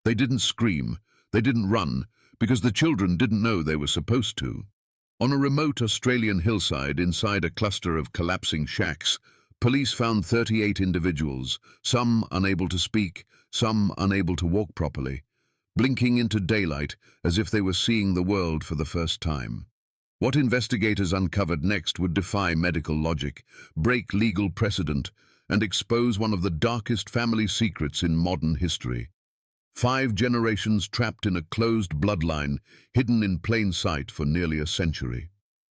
They didn't scream, they didn't run, because the children didn't know they were supposed to. On a remote Australian hillside inside a cluster of collapsing shacks, police found 38 individuals, some unable to speak, some unable to walk properly, blinking into daylight as if they were seeing the world for the first time. What investigators uncovered next would defy medical logic, break legal precedent, and expose one of the darkest family secrets in modern history. 5 generations trapped in a closed bloodline, hidden in plain sight for nearly a century.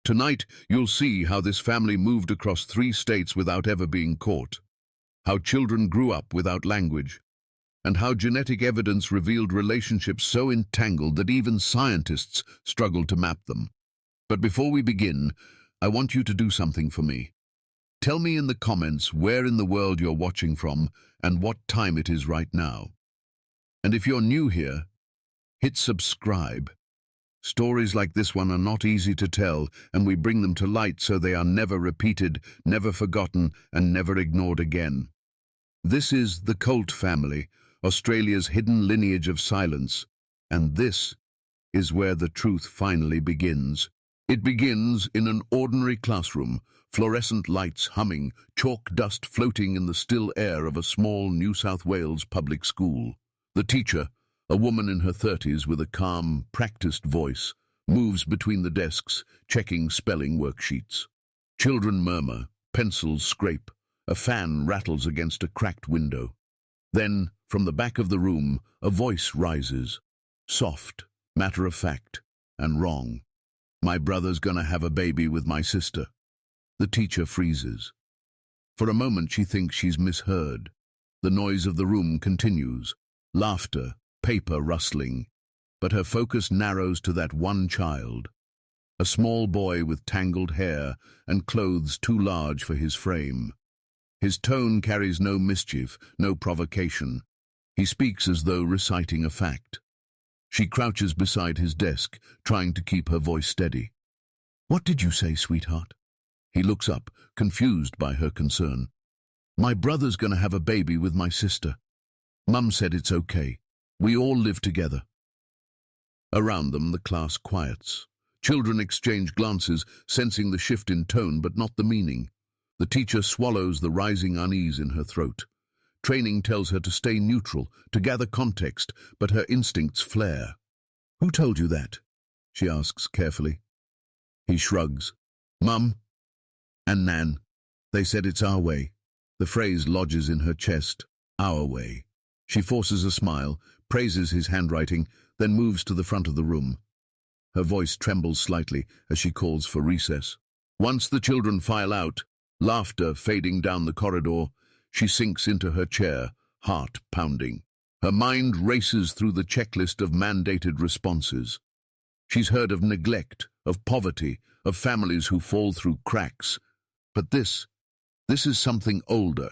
Tonight, you'll see how this family moved across 3 states without ever being caught, how children grew up without language, and how genetic evidence revealed relationships so entangled that even scientists struggled to map them. But before we begin, I want you to do something for me. Tell me in the comments where in the world you're watching from and what time it is right now. And if you're new here, hit subscribe. Stories like this one are not easy to tell, and we bring them to light so they are never repeated, never forgotten, and never ignored again. This is the Colt family, Australia's hidden lineage of silence, and this is where the truth finally begins. It begins in an ordinary classroom, fluorescent lights humming, chalk dust floating in the still air of a small New South Wales public school. The teacher, a woman in her 30s with a calm, practiced voice, moves between the desks, checking spelling worksheets. Children murmur, pencils scrape, a fan rattles against a cracked window. Then, from the back of the room, a voice rises, soft, matter-of-fact, and wrong. "My brother's gonna have a baby with my sister." The teacher freezes. For a moment she thinks she's misheard. The noise of the room continues. Laughter, paper rustling, but her focus narrows to that one child, a small boy with tangled hair and clothes too large for his frame. His tone carries no mischief, no provocation. He speaks as though reciting a fact. She crouches beside his desk, trying to keep her voice steady. "What did you say, sweetheart?" He looks up, confused by her concern. "My brother's gonna have a baby with my sister. Mum said it's okay. We all live together." Around them, the class quiets. Children exchange glances, sensing the shift in tone but not the meaning. The teacher swallows the rising unease in her throat. Training tells her to stay neutral, to gather context, but her instincts flare. "Who told you that?" she asks carefully. He shrugs. "Mum and Nan. They said it's our way." The phrase lodges in her chest. Our way. She forces a smile, praises his handwriting, then moves to the front of the room. Her voice trembles slightly as she calls for recess. Once the children file out, laughter fading down the corridor, she sinks into her chair, heart pounding. Her mind races through the checklist of mandated responses. She's heard of neglect, of poverty, of families who fall through cracks. But this is something older.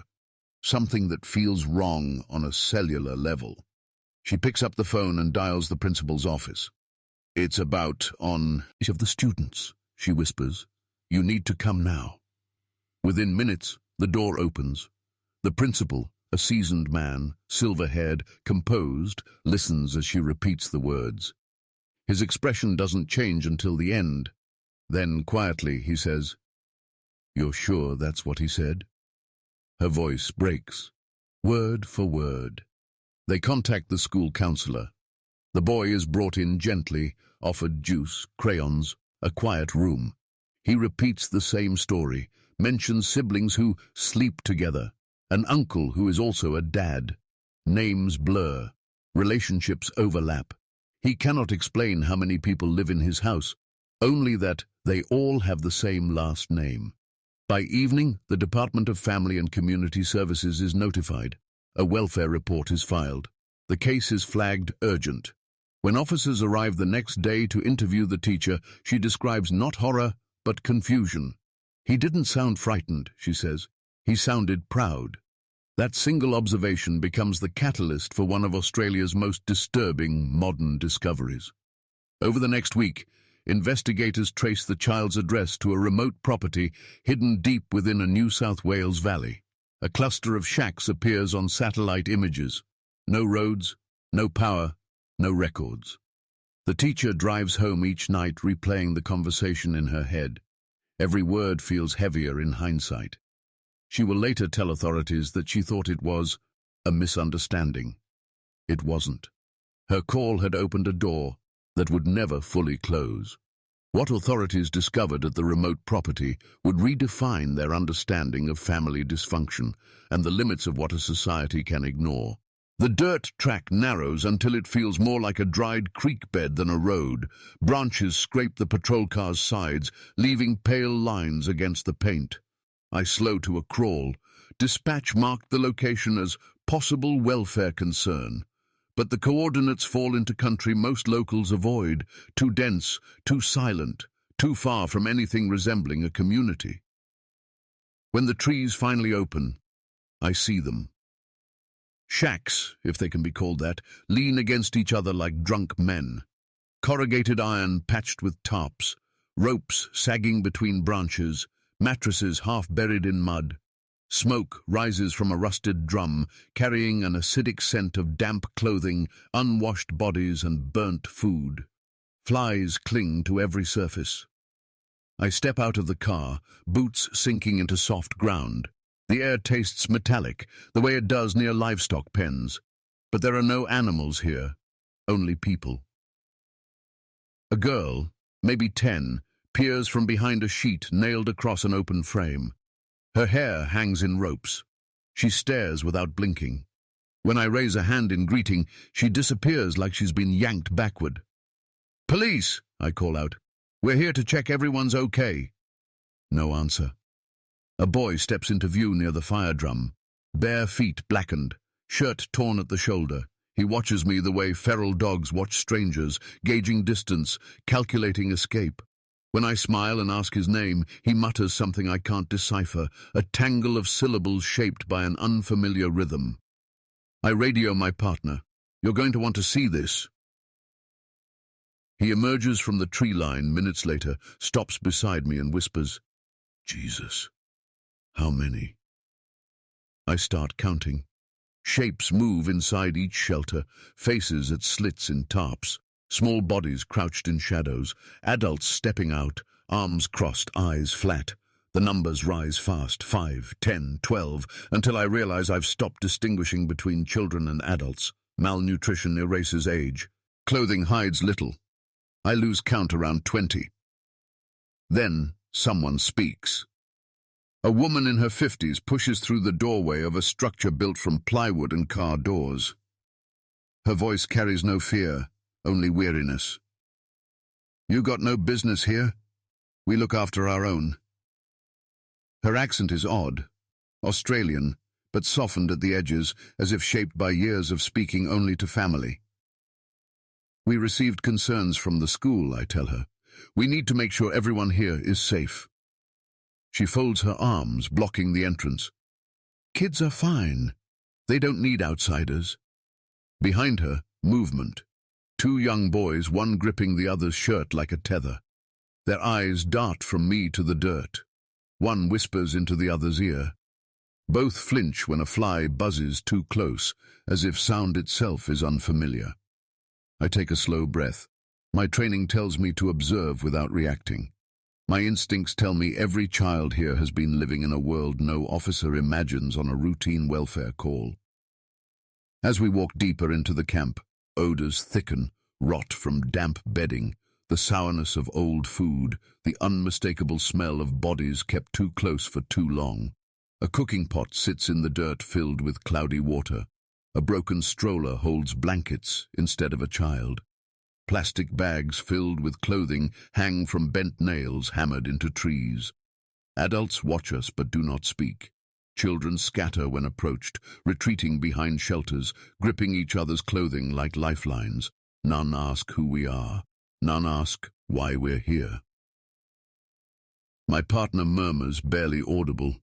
Something that feels wrong on a cellular level. She picks up the phone and dials the principal's office. "It's about on of the students," she whispers. "You need to come now." Within minutes, the door opens. The principal, a seasoned man, silver-haired, composed, listens as she repeats the words. His expression doesn't change until the end. Then, quietly, he says, "You're sure that's what he said?" Her voice breaks, word for word. They contact the school counselor. The boy is brought in gently, offered juice, crayons, a quiet room. He repeats the same story, mentions siblings who sleep together, an uncle who is also a dad. Names blur, relationships overlap. He cannot explain how many people live in his house, only that they all have the same last name. By evening, the Department of Family and Community Services is notified. A welfare report is filed. The case is flagged urgent. When officers arrive the next day to interview the teacher, she describes not horror, but confusion. "He didn't sound frightened," she says. "He sounded proud." That single observation becomes the catalyst for one of Australia's most disturbing modern discoveries. Over the next week, investigators trace the child's address to a remote property hidden deep within a New South Wales valley. A cluster of shacks appears on satellite images. No roads, No power, no records. The teacher drives home each night replaying the conversation in her head. Every word feels heavier in hindsight. She will later tell authorities that she thought it was a misunderstanding. It wasn't. Her call had opened a door that would never fully close. What authorities discovered at the remote property would redefine their understanding of family dysfunction and the limits of what a society can ignore. The dirt track narrows until it feels more like a dried creek bed than a road. Branches scrape the patrol car's sides, leaving pale lines against the paint. I slow to a crawl. Dispatch marked the location as possible welfare concern. But the coordinates fall into country most locals avoid, too dense, too silent, too far from anything resembling a community. When the trees finally open, I see them. Shacks, if they can be called that, lean against each other like drunk men. Corrugated iron patched with tarps, ropes sagging between branches, mattresses half buried in mud. Smoke rises from a rusted drum, carrying an acidic scent of damp clothing, unwashed bodies, and burnt food. Flies cling to every surface. I step out of the car, boots sinking into soft ground. The air tastes metallic, the way it does near livestock pens. But there are no animals here, only people. A girl, maybe 10, peers from behind a sheet nailed across an open frame. Her hair hangs in ropes. She stares without blinking. When I raise a hand in greeting, she disappears like she's been yanked backward. "Police!" I call out. "We're here to check everyone's okay." No answer. A boy steps into view near the fire drum. Bare feet blackened, shirt torn at the shoulder. He watches me the way feral dogs watch strangers, gauging distance, calculating escape. When I smile and ask his name, he mutters something I can't decipher, a tangle of syllables shaped by an unfamiliar rhythm. I radio my partner. "You're going to want to see this." He emerges from the tree line minutes later, stops beside me and whispers, "Jesus, how many?" I start counting. Shapes move inside each shelter, faces at slits in tarps. Small bodies crouched in shadows, adults stepping out, arms crossed, eyes flat. The numbers rise fast, 5, 10, 12, until I realize I've stopped distinguishing between children and adults. Malnutrition erases age. Clothing hides little. I lose count around 20. Then someone speaks. A woman in her 50s pushes through the doorway of a structure built from plywood and car doors. Her voice carries no fear, only weariness. "You got no business here. We look after our own." Her accent is odd, Australian, but softened at the edges, as if shaped by years of speaking only to family. "We received concerns from the school," I tell her. "We need to make sure everyone here is safe." She folds her arms, blocking the entrance. "Kids are fine. They don't need outsiders." Behind her, movement. 2 young boys, one gripping the other's shirt like a tether. Their eyes dart from me to the dirt. One whispers into the other's ear. Both flinch when a fly buzzes too close, as if sound itself is unfamiliar. I take a slow breath. My training tells me to observe without reacting. My instincts tell me every child here has been living in a world no officer imagines on a routine welfare call. As we walk deeper into the camp, odors thicken, rot from damp bedding, the sourness of old food, the unmistakable smell of bodies kept too close for too long. A cooking pot sits in the dirt filled with cloudy water. A broken stroller holds blankets instead of a child. Plastic bags filled with clothing hang from bent nails hammered into trees. Adults watch us but do not speak. Children scatter when approached, retreating behind shelters, gripping each other's clothing like lifelines. None ask who we are. None ask why we're here. My partner murmurs, barely audible,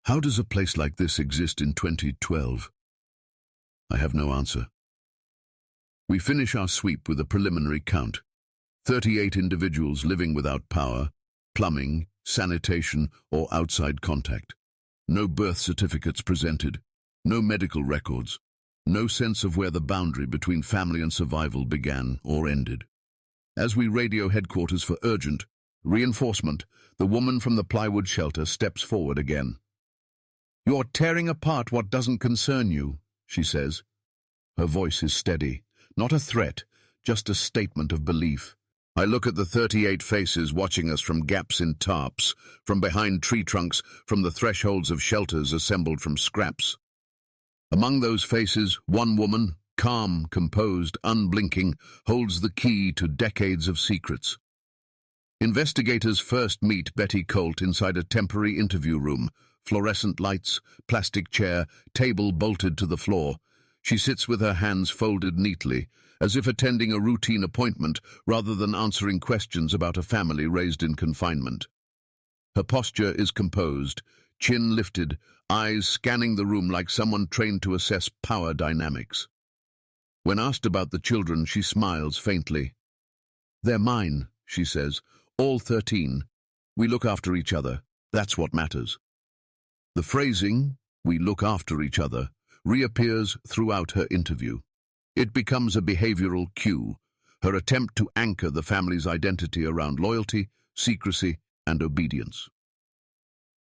"How does a place like this exist in 2012? I have no answer. We finish our sweep with a preliminary count. 38 individuals living without power, plumbing, sanitation, or outside contact. No birth certificates presented. No medical records. No sense of where the boundary between family and survival began or ended. As we radio headquarters for urgent reinforcement, the woman from the plywood shelter steps forward again. "You're tearing apart what doesn't concern you," she says. Her voice is steady, not a threat, just a statement of belief. I look at the 38 faces watching us from gaps in tarps, from behind tree trunks, from the thresholds of shelters assembled from scraps. Among those faces, one woman, calm, composed, unblinking, holds the key to decades of secrets. Investigators first meet Betty Colt inside a temporary interview room. Fluorescent lights, plastic chair, table bolted to the floor. She sits with her hands folded neatly, as if attending a routine appointment rather than answering questions about a family raised in confinement. Her posture is composed, chin lifted, eyes scanning the room like someone trained to assess power dynamics. When asked about the children, she smiles faintly. "They're mine," she says, "all 13. We look after each other. That's what matters." The phrasing, "we look after each other," reappears throughout her interview. It becomes a behavioral cue, her attempt to anchor the family's identity around loyalty, secrecy, and obedience.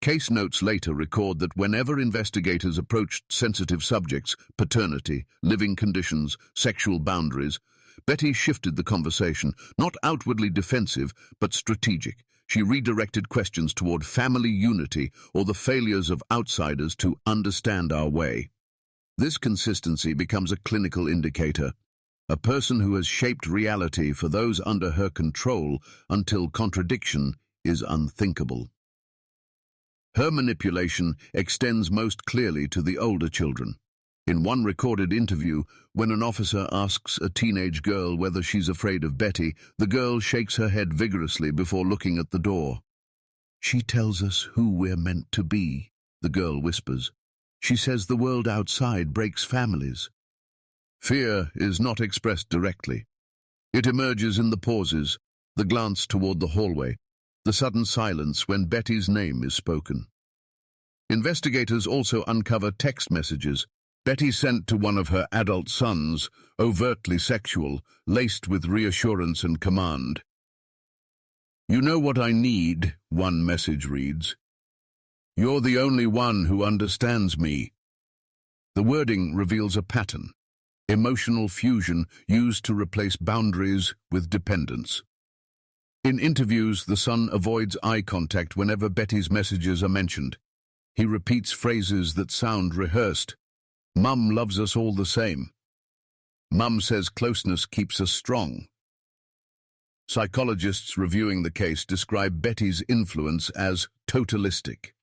Case notes later record that whenever investigators approached sensitive subjects, paternity, living conditions, sexual boundaries, Betty shifted the conversation, not outwardly defensive, but strategic. She redirected questions toward family unity or the failures of outsiders to understand our way. This consistency becomes a clinical indicator, a person who has shaped reality for those under her control until contradiction is unthinkable. Her manipulation extends most clearly to the older children. In one recorded interview, when an officer asks a teenage girl whether she's afraid of Betty, the girl shakes her head vigorously before looking at the door. "She tells us who we're meant to be," the girl whispers. "She says the world outside breaks families." Fear is not expressed directly. It emerges in the pauses, the glance toward the hallway, the sudden silence when Betty's name is spoken. Investigators also uncover text messages Betty sent to one of her adult sons, overtly sexual, laced with reassurance and command. "You know what I need," one message reads. "You're the only one who understands me." The wording reveals a pattern, emotional fusion used to replace boundaries with dependence. In interviews, the son avoids eye contact whenever Betty's messages are mentioned. He repeats phrases that sound rehearsed. "Mum loves us all the same." "Mum says closeness keeps us strong." Psychologists reviewing the case describe Betty's influence as totalistic.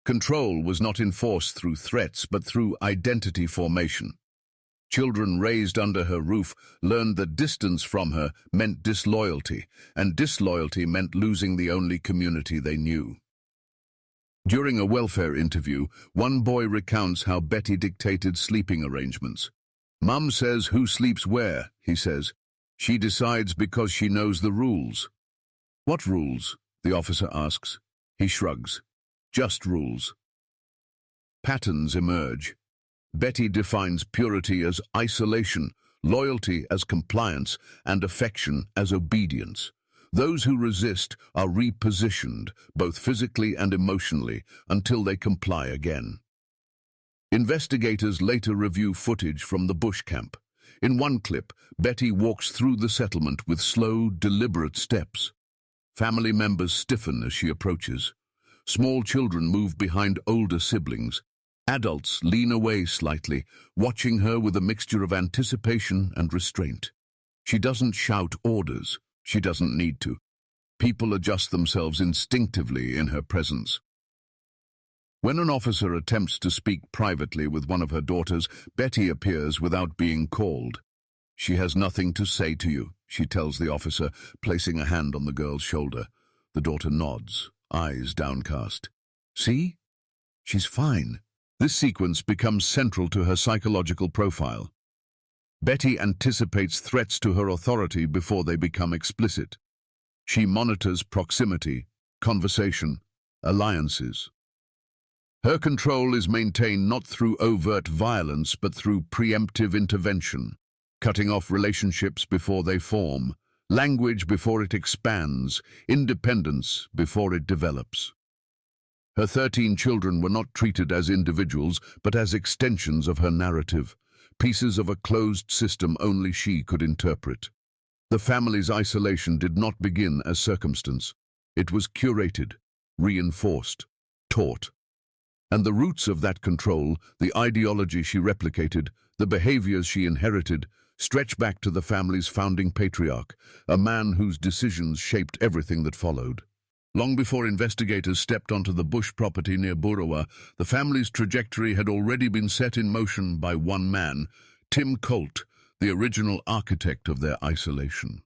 Control was not enforced through threats, but through identity formation. Children raised under her roof learned that distance from her meant disloyalty, and disloyalty meant losing the only community they knew. During a welfare interview, one boy recounts how Betty dictated sleeping arrangements. "Mum says who sleeps where," he says. "She decides because she knows the rules." "What rules?" the officer asks. He shrugs. "Just rules." Patterns emerge. Betty defines purity as isolation, loyalty as compliance, and affection as obedience. Those who resist are repositioned, both physically and emotionally, until they comply again. Investigators later review footage from the bush camp. In one clip, Betty walks through the settlement with slow, deliberate steps. Family members stiffen as she approaches. Small children move behind older siblings. Adults lean away slightly, watching her with a mixture of anticipation and restraint. She doesn't shout orders. She doesn't need to. People adjust themselves instinctively in her presence. When an officer attempts to speak privately with one of her daughters, Betty appears without being called. "She has nothing to say to you," she tells the officer, placing a hand on the girl's shoulder. The daughter nods, eyes downcast. "See? She's fine." This sequence becomes central to her psychological profile. Betty anticipates threats to her authority before they become explicit. She monitors proximity, conversation, alliances. Her control is maintained not through overt violence, but through preemptive intervention, cutting off relationships before they form, language before it expands, independence before it develops. Her 13 children were not treated as individuals, but as extensions of her narrative, pieces of a closed system only she could interpret. The family's isolation did not begin as circumstance. It was curated, reinforced, taught. And the roots of that control, the ideology she replicated, the behaviors she inherited, stretch back to the family's founding patriarch, a man whose decisions shaped everything that followed. Long before investigators stepped onto the bush property near Burawa, the family's trajectory had already been set in motion by one man, Tim Colt, the original architect of their isolation.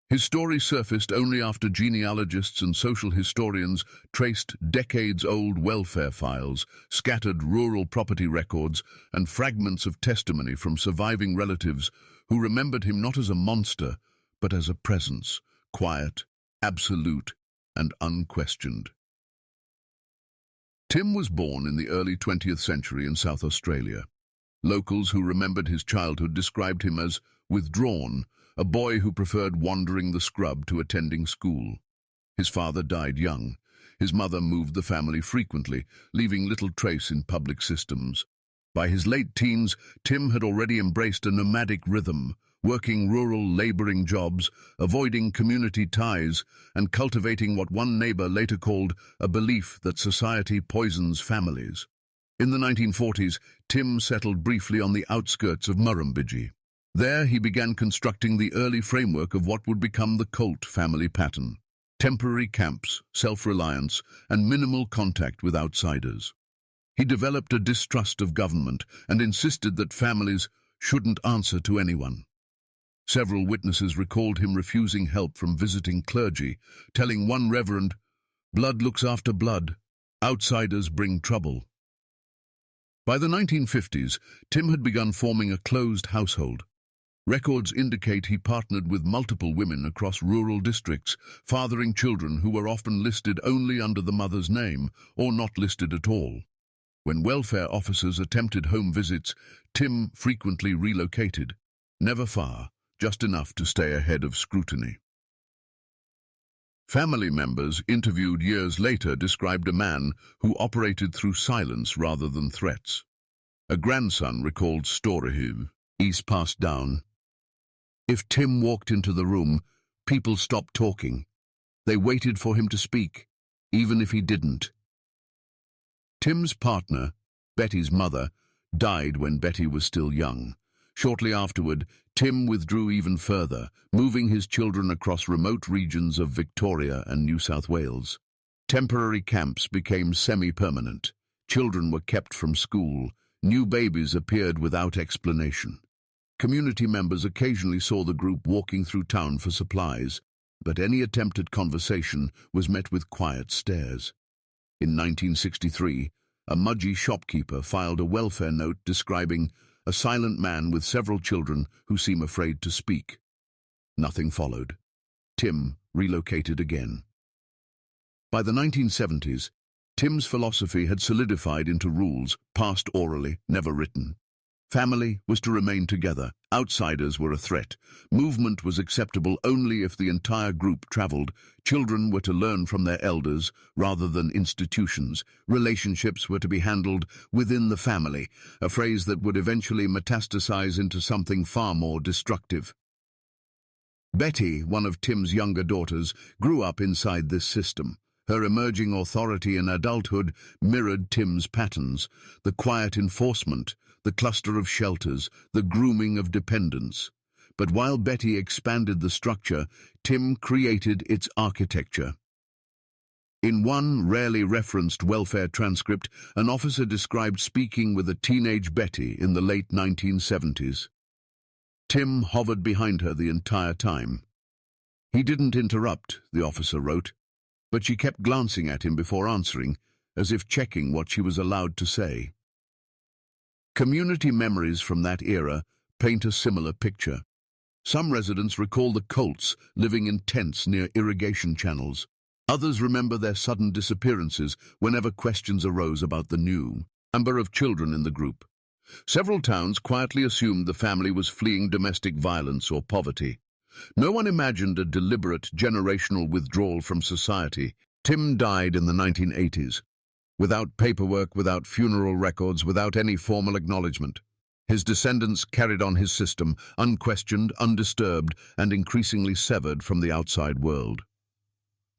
His story surfaced only after genealogists and social historians traced decades-old welfare files, scattered rural property records, and fragments of testimony from surviving relatives who remembered him not as a monster, but as a presence, quiet, absolute, and unquestioned. Tim was born in the early 20th century in South Australia. Locals who remembered his childhood described him as withdrawn, a boy who preferred wandering the scrub to attending school. His father died young. His mother moved the family frequently, leaving little trace in public systems. By his late teens, Tim had already embraced a nomadic rhythm, working rural laboring jobs, avoiding community ties, and cultivating what one neighbor later called a belief that society poisons families. In the 1940s, Tim settled briefly on the outskirts of Murrumbidgee. There he began constructing the early framework of what would become the Colt family pattern: temporary camps, self-reliance, and minimal contact with outsiders. He developed a distrust of government and insisted that families shouldn't answer to anyone. Several witnesses recalled him refusing help from visiting clergy, telling one reverend, "Blood looks after blood. Outsiders bring trouble." By the 1950s, Tim had begun forming a closed household. Records indicate he partnered with multiple women across rural districts, fathering children who were often listed only under the mother's name or not listed at all. When welfare officers attempted home visits, Tim frequently relocated. Never far, just enough to stay ahead of scrutiny. Family members interviewed years later described a man who operated through silence rather than threats. A grandson recalled story he's passed down. If Tim walked into the room, people stopped talking. They waited for him to speak, even if he didn't. Tim's partner, Betty's mother, died when Betty was still young. Shortly afterward, Tim withdrew even further, moving his children across remote regions of Victoria and New South Wales. Temporary camps became semi-permanent. Children were kept from school. New babies appeared without explanation. Community members occasionally saw the group walking through town for supplies, but any attempt at conversation was met with quiet stares. In 1963, a Mudgee shopkeeper filed a welfare note describing a silent man with several children who seem afraid to speak. Nothing followed. Tim relocated again. By the 1970s, Tim's philosophy had solidified into rules, passed orally, never written. Family was to remain together. Outsiders were a threat. Movement was acceptable only if the entire group traveled. Children were to learn from their elders rather than institutions. Relationships were to be handled within the family, a phrase that would eventually metastasize into something far more destructive. Betty, one of Tim's younger daughters, grew up inside this system. Her emerging authority in adulthood mirrored Tim's patterns: the quiet enforcement, the cluster of shelters, the grooming of dependents. But while Betty expanded the structure, Tim created its architecture. In one rarely referenced welfare transcript, an officer described speaking with a teenage Betty in the late 1970s. Tim hovered behind her the entire time. He didn't interrupt, the officer wrote, but she kept glancing at him before answering, as if checking what she was allowed to say. Community memories from that era paint a similar picture. Some residents recall the Colts living in tents near irrigation channels. Others remember their sudden disappearances whenever questions arose about the new number of children in the group. Several towns quietly assumed the family was fleeing domestic violence or poverty. No one imagined a deliberate generational withdrawal from society. Tim died in the 1980s, without paperwork, without funeral records, without any formal acknowledgement. His descendants carried on his system, unquestioned, undisturbed, and increasingly severed from the outside world.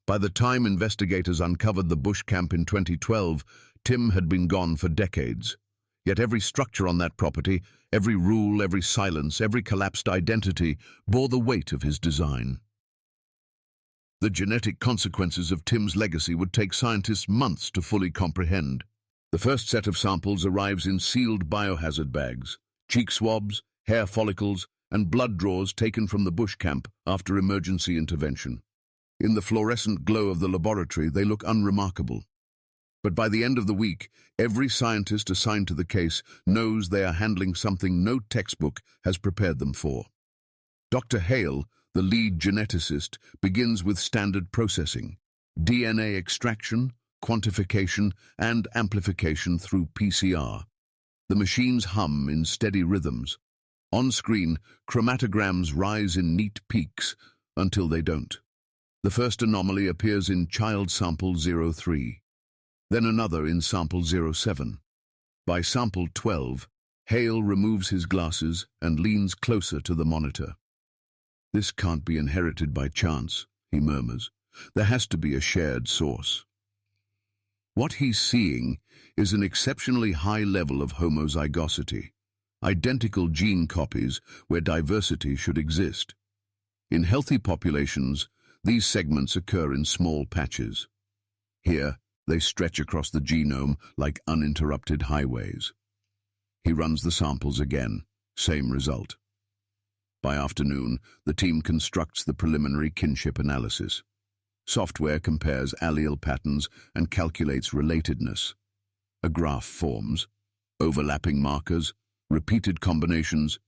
By the time investigators uncovered the bush camp in 2012, Tim had been gone for decades. Yet every structure on that property, every rule, every silence, every collapsed identity bore the weight of his design. The genetic consequences of Tim's legacy would take scientists months to fully comprehend. The first set of samples arrives in sealed biohazard bags, cheek swabs, hair follicles, and blood draws taken from the bush camp after emergency intervention. In the fluorescent glow of the laboratory, they look unremarkable. But by the end of the week, every scientist assigned to the case knows they are handling something no textbook has prepared them for. Dr. Hale, the lead geneticist, begins with standard processing: DNA extraction, quantification, and amplification through PCR. The machines hum in steady rhythms. On screen, chromatograms rise in neat peaks until they don't. The first anomaly appears in child sample 03, then another in sample 07. By sample 12, Hale removes his glasses and leans closer to the monitor. "This can't be inherited by chance," he murmurs. "There has to be a shared source." What he's seeing is an exceptionally high level of homozygosity, identical gene copies where diversity should exist. In healthy populations, these segments occur in small patches. Here, they stretch across the genome like uninterrupted highways. He runs the samples again, same result. By afternoon, the team constructs the preliminary kinship analysis. Software compares allele patterns and calculates relatedness. A graph forms: overlapping markers, repeated combinations,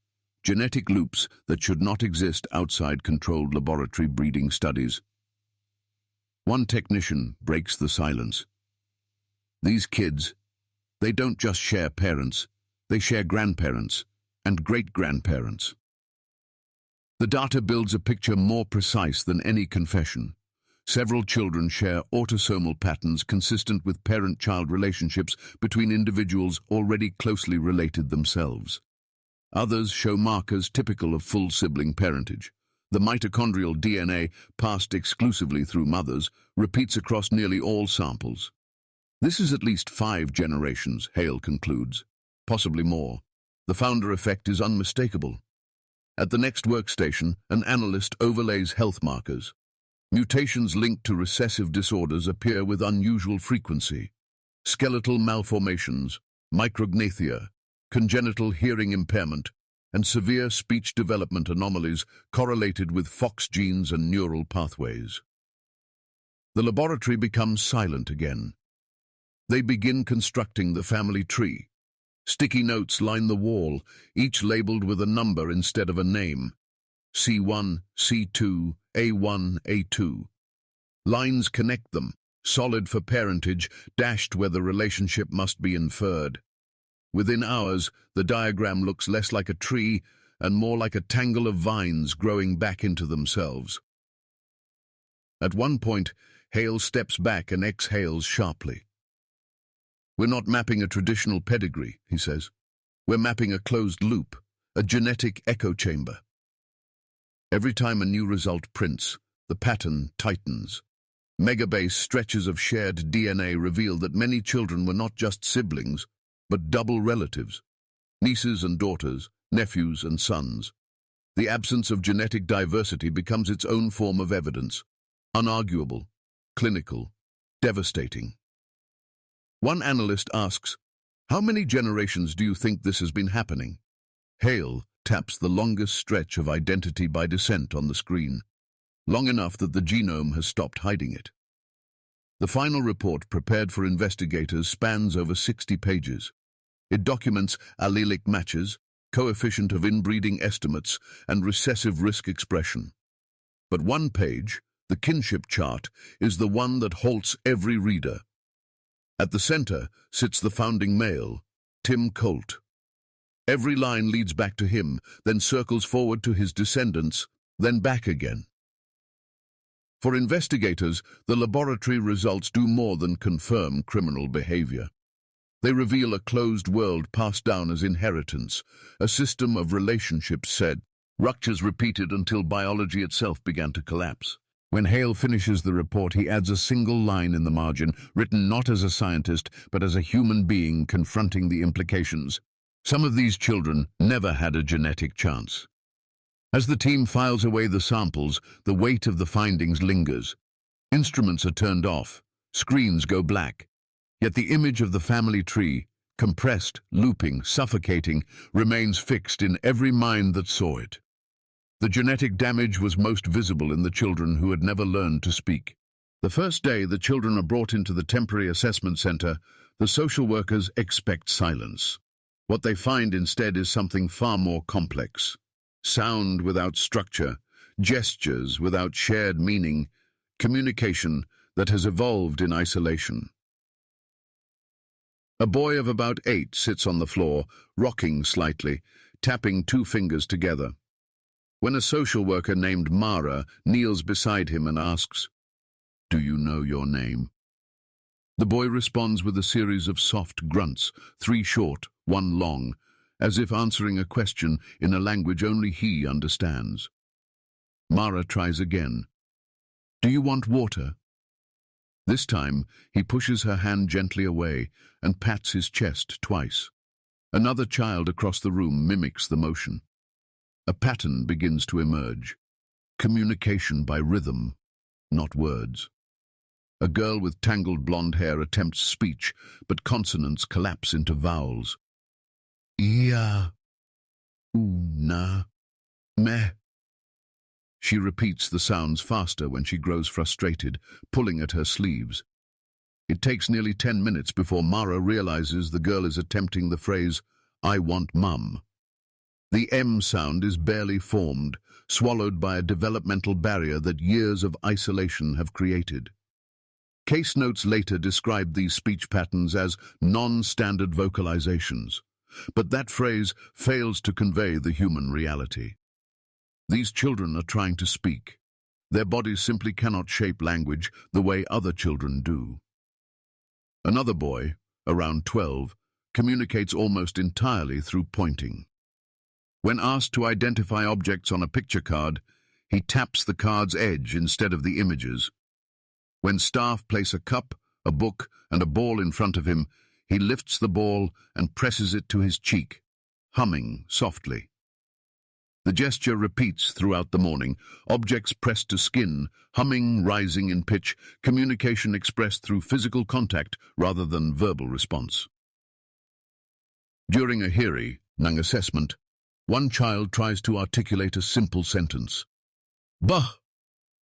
genetic loops that should not exist outside controlled laboratory breeding studies. One technician breaks the silence. These kids, they don't just share parents, they share grandparents and great-grandparents. The data builds a picture more precise than any confession. Several children share autosomal patterns consistent with parent-child relationships between individuals already closely related themselves. Others show markers typical of full sibling parentage. The mitochondrial DNA, passed exclusively through mothers, repeats across nearly all samples. This is at least 5 generations, Hale concludes, possibly more. The founder effect is unmistakable. At the next workstation, an analyst overlays health markers. Mutations linked to recessive disorders appear with unusual frequency. Skeletal malformations, micrognathia, congenital hearing impairment, and severe speech development anomalies correlated with FOX genes and neural pathways. The laboratory becomes silent again. They begin constructing the family tree. Sticky notes line the wall, each labeled with a number instead of a name. C1, C2, A1, A2. Lines connect them, solid for parentage, dashed where the relationship must be inferred. Within hours, the diagram looks less like a tree and more like a tangle of vines growing back into themselves. At one point, Hale steps back and exhales sharply. "We're not mapping a traditional pedigree," he says. "We're mapping a closed loop, a genetic echo chamber." Every time a new result prints, the pattern tightens. Megabase stretches of shared DNA reveal that many children were not just siblings, but double relatives, nieces and daughters, nephews and sons. The absence of genetic diversity becomes its own form of evidence, unarguable, clinical, devastating. One analyst asks, "How many generations do you think this has been happening?" Hale taps the longest stretch of identity by descent on the screen, long enough that the genome has stopped hiding it. The final report prepared for investigators spans over 60 pages. It documents allelic matches, coefficient of inbreeding estimates, and recessive risk expression. But one page, The kinship chart is the one that halts every reader. At the center sits the founding male, Tim Colt. Every line leads back to him, then circles forward to his descendants, then back again. For investigators, the laboratory results do more than confirm criminal behavior. They reveal a closed world passed down as inheritance, a system of relationships said, ruptures repeated until biology itself began to collapse. When Hale finishes the report, he adds a single line in the margin, written not as a scientist, but as a human being confronting the implications. Some of these children never had a genetic chance. As the team files away the samples, the weight of the findings lingers. Instruments are turned off, screens go black. Yet the image of the family tree, compressed, looping, suffocating, remains fixed in every mind that saw it. The genetic damage was most visible in the children who had never learned to speak. The first day the children are brought into the temporary assessment center, the social workers expect silence. What they find instead is something far more complex. Sound without structure, gestures without shared meaning, communication that has evolved in isolation. A boy of about 8 sits on the floor, rocking slightly, tapping 2 fingers together. When a social worker named Mara kneels beside him and asks, "Do you know your name?" The boy responds with a series of soft grunts, 3 short, 1 long, as if answering a question in a language only he understands. Mara tries again. "Do you want water?" This time, he pushes her hand gently away and pats his chest twice. Another child across the room mimics the motion. A pattern begins to emerge. Communication by rhythm, not words. A girl with tangled blonde hair attempts speech, but consonants collapse into vowels. Ia, una, me. She repeats the sounds faster when she grows frustrated, pulling at her sleeves. It takes nearly 10 minutes before Mara realizes the girl is attempting the phrase, "I want mum." The M sound is barely formed, swallowed by a developmental barrier that years of isolation have created. Case notes later described these speech patterns as non-standard vocalizations, but that phrase fails to convey the human reality. These children are trying to speak. Their bodies simply cannot shape language the way other children do. Another boy, around 12, communicates almost entirely through pointing. When asked to identify objects on a picture card, he taps the card's edge instead of the images. When staff place a cup, a book, and a ball in front of him, he lifts the ball and presses it to his cheek, humming softly. The gesture repeats throughout the morning, objects pressed to skin, humming rising in pitch, communication expressed through physical contact rather than verbal response. During a HEARI, Nung assessment, one child tries to articulate a simple sentence. Bah,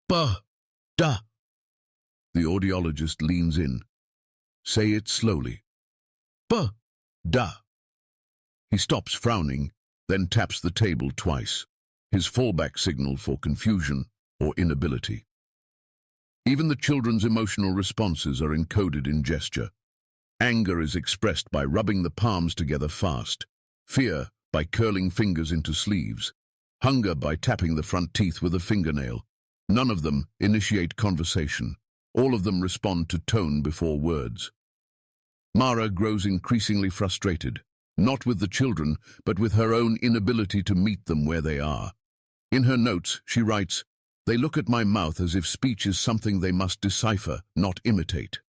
bah, da. The audiologist leans in. Say it slowly. Bah, da. He stops frowning, then taps the table twice, his fallback signal for confusion or inability. Even the children's emotional responses are encoded in gesture. Anger is expressed by rubbing the palms together fast, fear by curling fingers into sleeves, hunger by tapping the front teeth with a fingernail. None of them initiate conversation. All of them respond to tone before words. Mara grows increasingly frustrated, not with the children, but with her own inability to meet them where they are. In her notes, she writes, "They look at my mouth as if speech is something they must decipher, not imitate."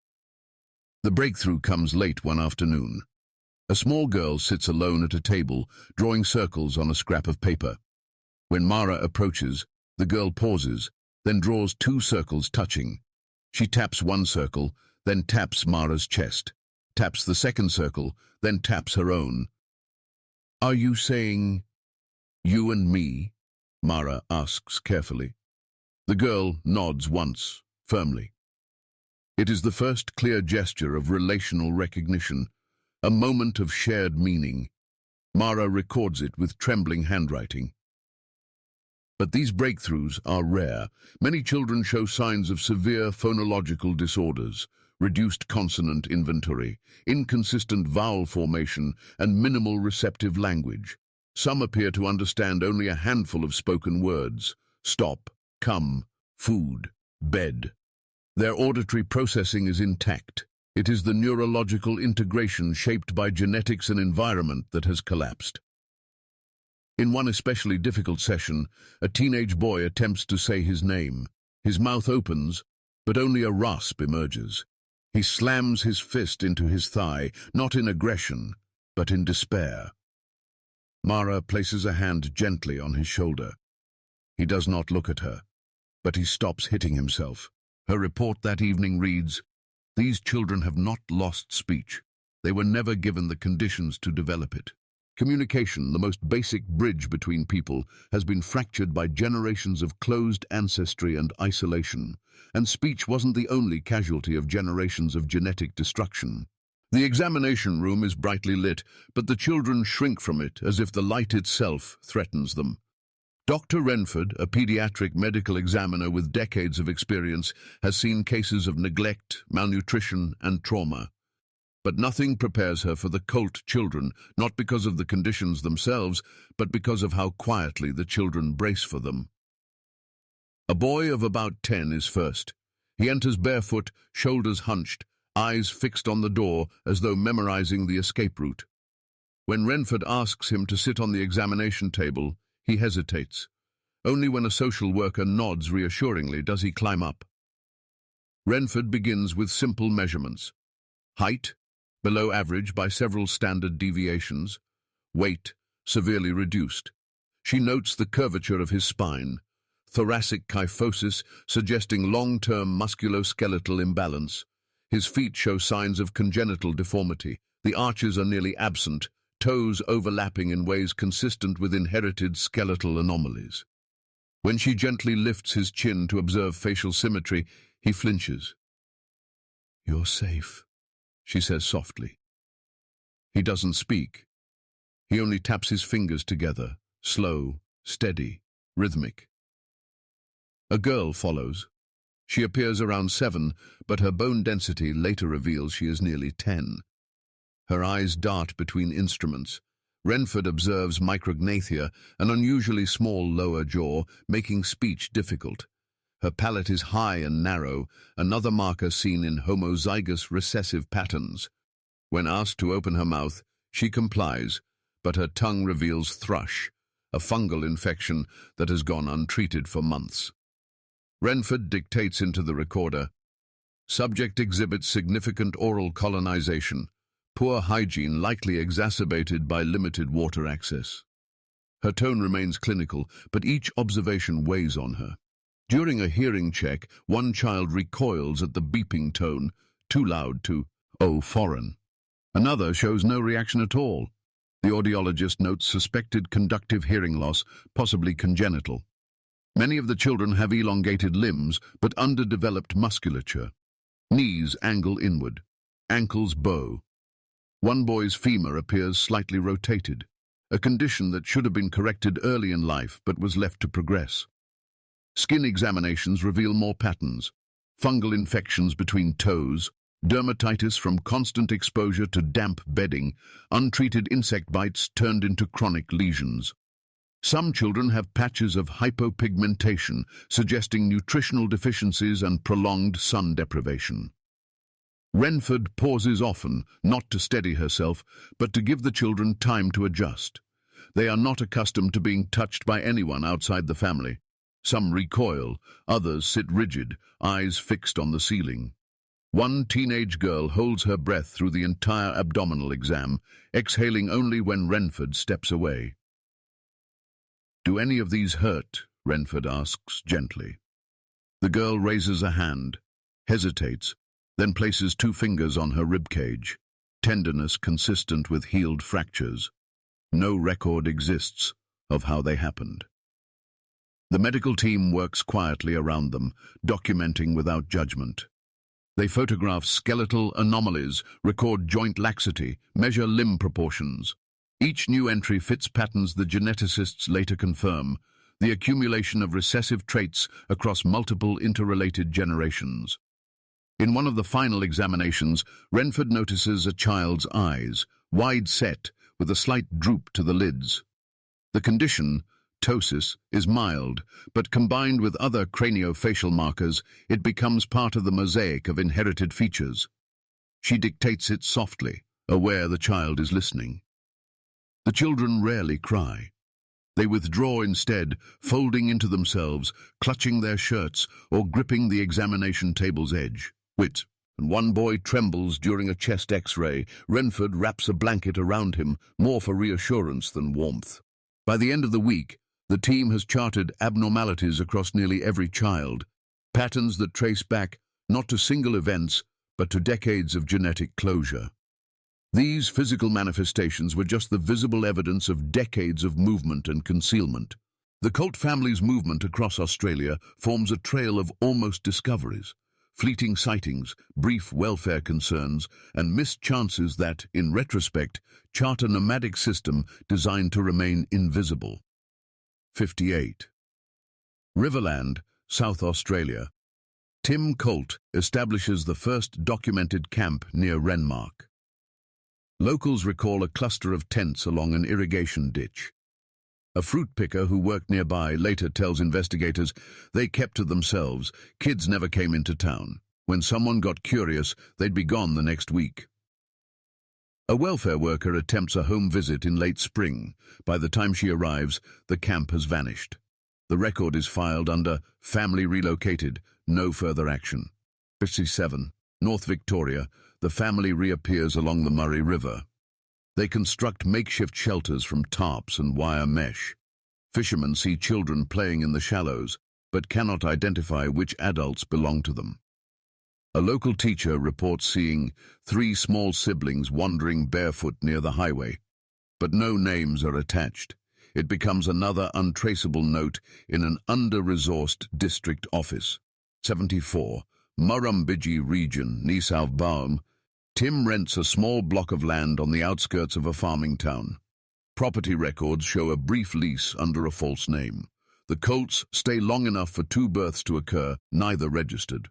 The breakthrough comes late one afternoon. A small girl sits alone at a table, drawing circles on a scrap of paper. When Mara approaches, the girl pauses, then draws 2 circles touching. She taps one circle, then taps Mara's chest, taps the second circle, then taps her own. "Are you saying, 'you and me'?" Mara asks carefully. The girl nods once, firmly. It is the first clear gesture of relational recognition, a moment of shared meaning. Mara records it with trembling handwriting. But these breakthroughs are rare. Many children show signs of severe phonological disorders, reduced consonant inventory, inconsistent vowel formation, and minimal receptive language. Some appear to understand only a handful of spoken words: stop, come, food, bed. Their auditory processing is intact. It is the neurological integration shaped by genetics and environment that has collapsed. In one especially difficult session, a teenage boy attempts to say his name. His mouth opens, but only a rasp emerges. He slams his fist into his thigh, not in aggression, but in despair. Mara places a hand gently on his shoulder. He does not look at her, but he stops hitting himself. Her report that evening reads, "These children have not lost speech. They were never given the conditions to develop it. Communication, the most basic bridge between people, has been fractured by generations of closed ancestry and isolation, and speech wasn't the only casualty of generations of genetic destruction." The examination room is brightly lit, but the children shrink from it as if the light itself threatens them. Dr. Renford, a pediatric medical examiner with decades of experience, has seen cases of neglect, malnutrition, and trauma. But nothing prepares her for the Colt children, not because of the conditions themselves, but because of how quietly the children brace for them. A boy of about 10 is first. He enters barefoot, shoulders hunched, eyes fixed on the door as though memorizing the escape route. When Renford asks him to sit on the examination table, he hesitates. Only when a social worker nods reassuringly does he climb up. Renford begins with simple measurements. Height, below average by several standard deviations. Weight, severely reduced. She notes the curvature of his spine. Thoracic kyphosis, suggesting long-term musculoskeletal imbalance. His feet show signs of congenital deformity. The arches are nearly absent, toes overlapping in ways consistent with inherited skeletal anomalies. When she gently lifts his chin to observe facial symmetry, he flinches. "You're safe," she says softly. He doesn't speak. He only taps his fingers together, slow, steady, rhythmic. A girl follows. She appears around 7, but her bone density later reveals she is nearly 10. Her eyes dart between instruments. Renford observes micrognathia, an unusually small lower jaw, making speech difficult. Her palate is high and narrow, another marker seen in homozygous recessive patterns. When asked to open her mouth, she complies, but her tongue reveals thrush, a fungal infection that has gone untreated for months. Renford dictates into the recorder. Subject exhibits significant oral colonization, poor hygiene likely exacerbated by limited water access. Her tone remains clinical, but each observation weighs on her. During a hearing check, one child recoils at the beeping tone, too loud to, "Oh, foreign." Another shows no reaction at all. The audiologist notes suspected conductive hearing loss, possibly congenital. Many of the children have elongated limbs, but underdeveloped musculature. Knees angle inward, ankles bow. One boy's femur appears slightly rotated, a condition that should have been corrected early in life but was left to progress. Skin examinations reveal more patterns: fungal infections between toes, dermatitis from constant exposure to damp bedding, untreated insect bites turned into chronic lesions. Some children have patches of hypopigmentation, suggesting nutritional deficiencies and prolonged sun deprivation. Renford pauses often, not to steady herself, but to give the children time to adjust. They are not accustomed to being touched by anyone outside the family. Some recoil, others sit rigid, eyes fixed on the ceiling. One teenage girl holds her breath through the entire abdominal exam, exhaling only when Renford steps away. "Do any of these hurt?" Renford asks gently. The girl raises a hand, hesitates, then places 2 fingers on her ribcage, tenderness consistent with healed fractures. No record exists of how they happened. The medical team works quietly around them, documenting without judgment. They photograph skeletal anomalies, record joint laxity, measure limb proportions. Each new entry fits patterns the geneticists later confirm. the accumulation of recessive traits across multiple interrelated generations. In one of the final examinations, Renford notices a child's eyes, wide set, with a slight droop to the lids. The condition, ptosis, is mild, but combined with other craniofacial markers, it becomes part of the mosaic of inherited features. She dictates it softly, aware the child is listening. The children rarely cry. They withdraw instead, folding into themselves, clutching their shirts, or gripping the examination table's edge. And one boy trembles during a chest X-ray. Renford wraps a blanket around him, more for reassurance than warmth. By the end of the week, the team has charted abnormalities across nearly every child, patterns that trace back not to single events, but to decades of genetic closure. These physical manifestations were just the visible evidence of decades of movement and concealment. The Colt family's movement across Australia forms a trail of almost discoveries, fleeting sightings, brief welfare concerns, and missed chances that, in retrospect, chart a nomadic system designed to remain invisible. 58. Riverland, South Australia. Tim Colt establishes the first documented camp near Renmark. Locals recall a cluster of tents along an irrigation ditch. A fruit picker who worked nearby later tells investigators they kept to themselves. Kids never came into town. When someone got curious, they'd be gone the next week. A welfare worker attempts a home visit in late spring. By the time she arrives, the camp has vanished. The record is filed under Family Relocated, no further action. 57. North Victoria, the family reappears along the Murray River. They construct makeshift shelters from tarps and wire mesh. Fishermen see children playing in the shallows, but cannot identify which adults belong to them. A local teacher reports seeing 3 small siblings wandering barefoot near the highway, but no names are attached. It becomes another untraceable note in an under-resourced district office. 74. Murrumbidgee region, New South Wales. Tim rents a small block of land on the outskirts of a farming town. Property records show a brief lease under a false name. The Colts stay long enough for 2 births to occur, neither registered.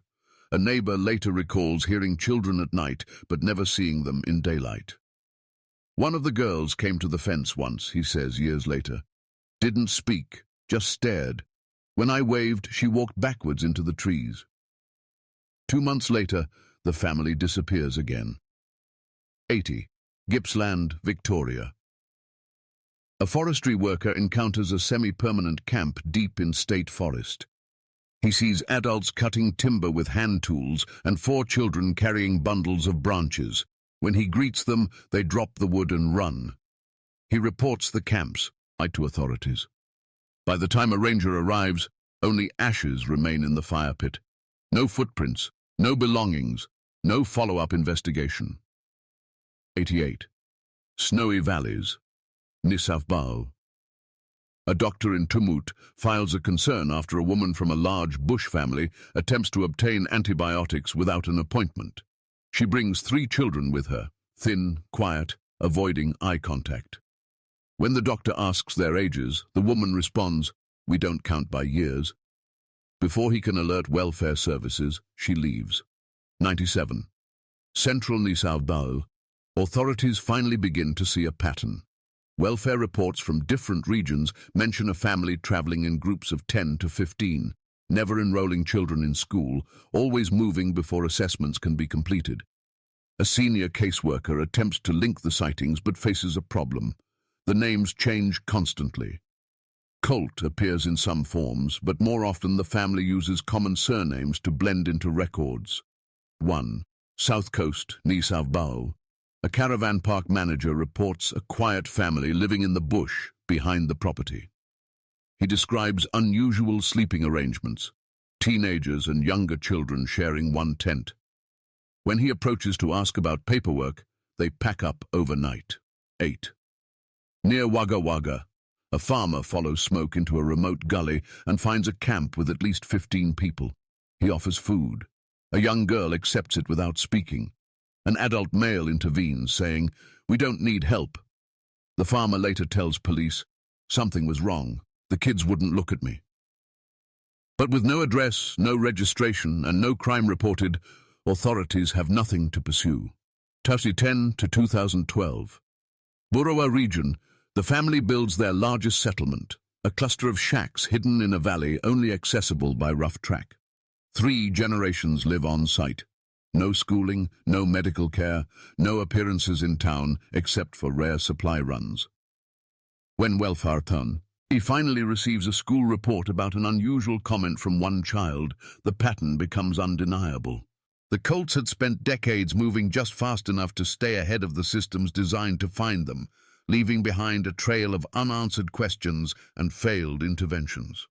A neighbor later recalls hearing children at night, but never seeing them in daylight. One of the girls came to the fence once, he says years later. Didn't speak, just stared. When I waved, she walked backwards into the trees. 2 months later, the family disappears again. 80. Gippsland, Victoria. A forestry worker encounters a semi-permanent camp deep in state forest. He sees adults cutting timber with hand tools and 4 children carrying bundles of branches. When he greets them, they drop the wood and run. He reports the camps to authorities. By the time a ranger arrives, only ashes remain in the fire pit. No footprints, no belongings, no follow-up investigation. 88. Snowy Valleys, New South Wales. A doctor in Tumut files a concern after a woman from a large bush family attempts to obtain antibiotics without an appointment. She brings 3 children with her, thin, quiet, avoiding eye contact. When the doctor asks their ages, the woman responds, "We don't count by years." Before he can alert welfare services, she leaves. 97. Central New South Wales. Authorities finally begin to see a pattern. Welfare reports from different regions mention a family traveling in groups of 10 to 15, never enrolling children in school, always moving before assessments can be completed. A senior caseworker attempts to link the sightings but faces a problem. The names change constantly. Colt appears in some forms, but more often the family uses common surnames to blend into records. 1. South Coast, New South Wales. A caravan park manager reports a quiet family living in the bush behind the property. He describes unusual sleeping arrangements, teenagers and younger children sharing one tent. When he approaches to ask about paperwork, they pack up overnight. 8. Near Wagga Wagga, a farmer follows smoke into a remote gully and finds a camp with at least 15 people. He offers food. A young girl accepts it without speaking. An adult male intervenes, saying, "We don't need help." The farmer later tells police, "Something was wrong. The kids wouldn't look at me. But with no address, no registration, and no crime reported, authorities have nothing to pursue. 2010 to 2012. Borough region, the family builds their largest settlement, a cluster of shacks hidden in a valley only accessible by rough track. 3 generations live on site. No schooling, no medical care, no appearances in town except for rare supply runs. When welfare turn, he finally receives a school report about an unusual comment from one child. The pattern becomes undeniable. The Colts had spent decades moving just fast enough to stay ahead of the systems designed to find them, leaving behind a trail of unanswered questions and failed interventions.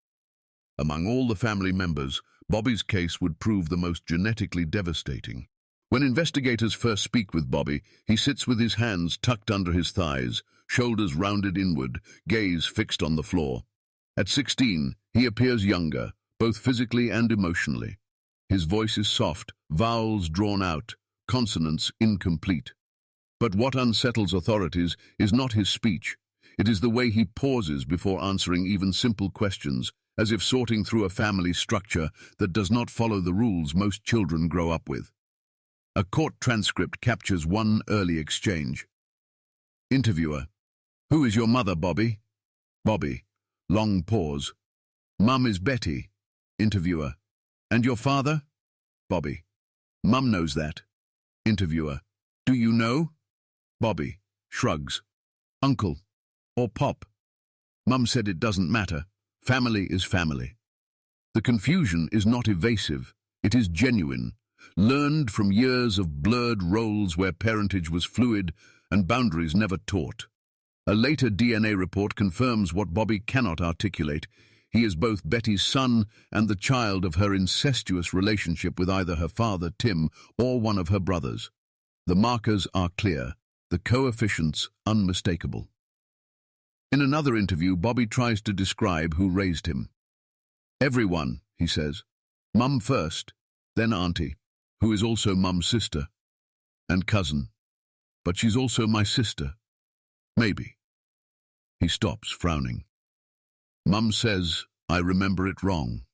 Among all the family members, Bobby's case would prove the most genetically devastating. When investigators first speak with Bobby, he sits with his hands tucked under his thighs, shoulders rounded inward, gaze fixed on the floor. At 16, he appears younger, both physically and emotionally. His voice is soft, vowels drawn out, consonants incomplete. But what unsettles authorities is not his speech. It is the way he pauses before answering even simple questions, as if sorting through a family structure that does not follow the rules most children grow up with. A court transcript captures one early exchange. Interviewer: "Who is your mother, Bobby?" Bobby: long pause. "Mum is Betty." Interviewer: "And your father?" Bobby: "Mum knows that." Interviewer: "Do you know?" Bobby shrugs. "Uncle or Pop? Mum said it doesn't matter. Family is family." The confusion is not evasive, it is genuine, learned from years of blurred roles where parentage was fluid and boundaries never taught. A later DNA report confirms what Bobby cannot articulate. He is both Betty's son and the child of her incestuous relationship with either her father, Tim, or one of her brothers. The markers are clear, the coefficients unmistakable. In another interview, Bobby tries to describe who raised him. "Everyone," he says. "Mum first, then Auntie, who is also Mum's sister, and cousin. But she's also my sister. Maybe." He stops, frowning. "Mum says I remember it wrong."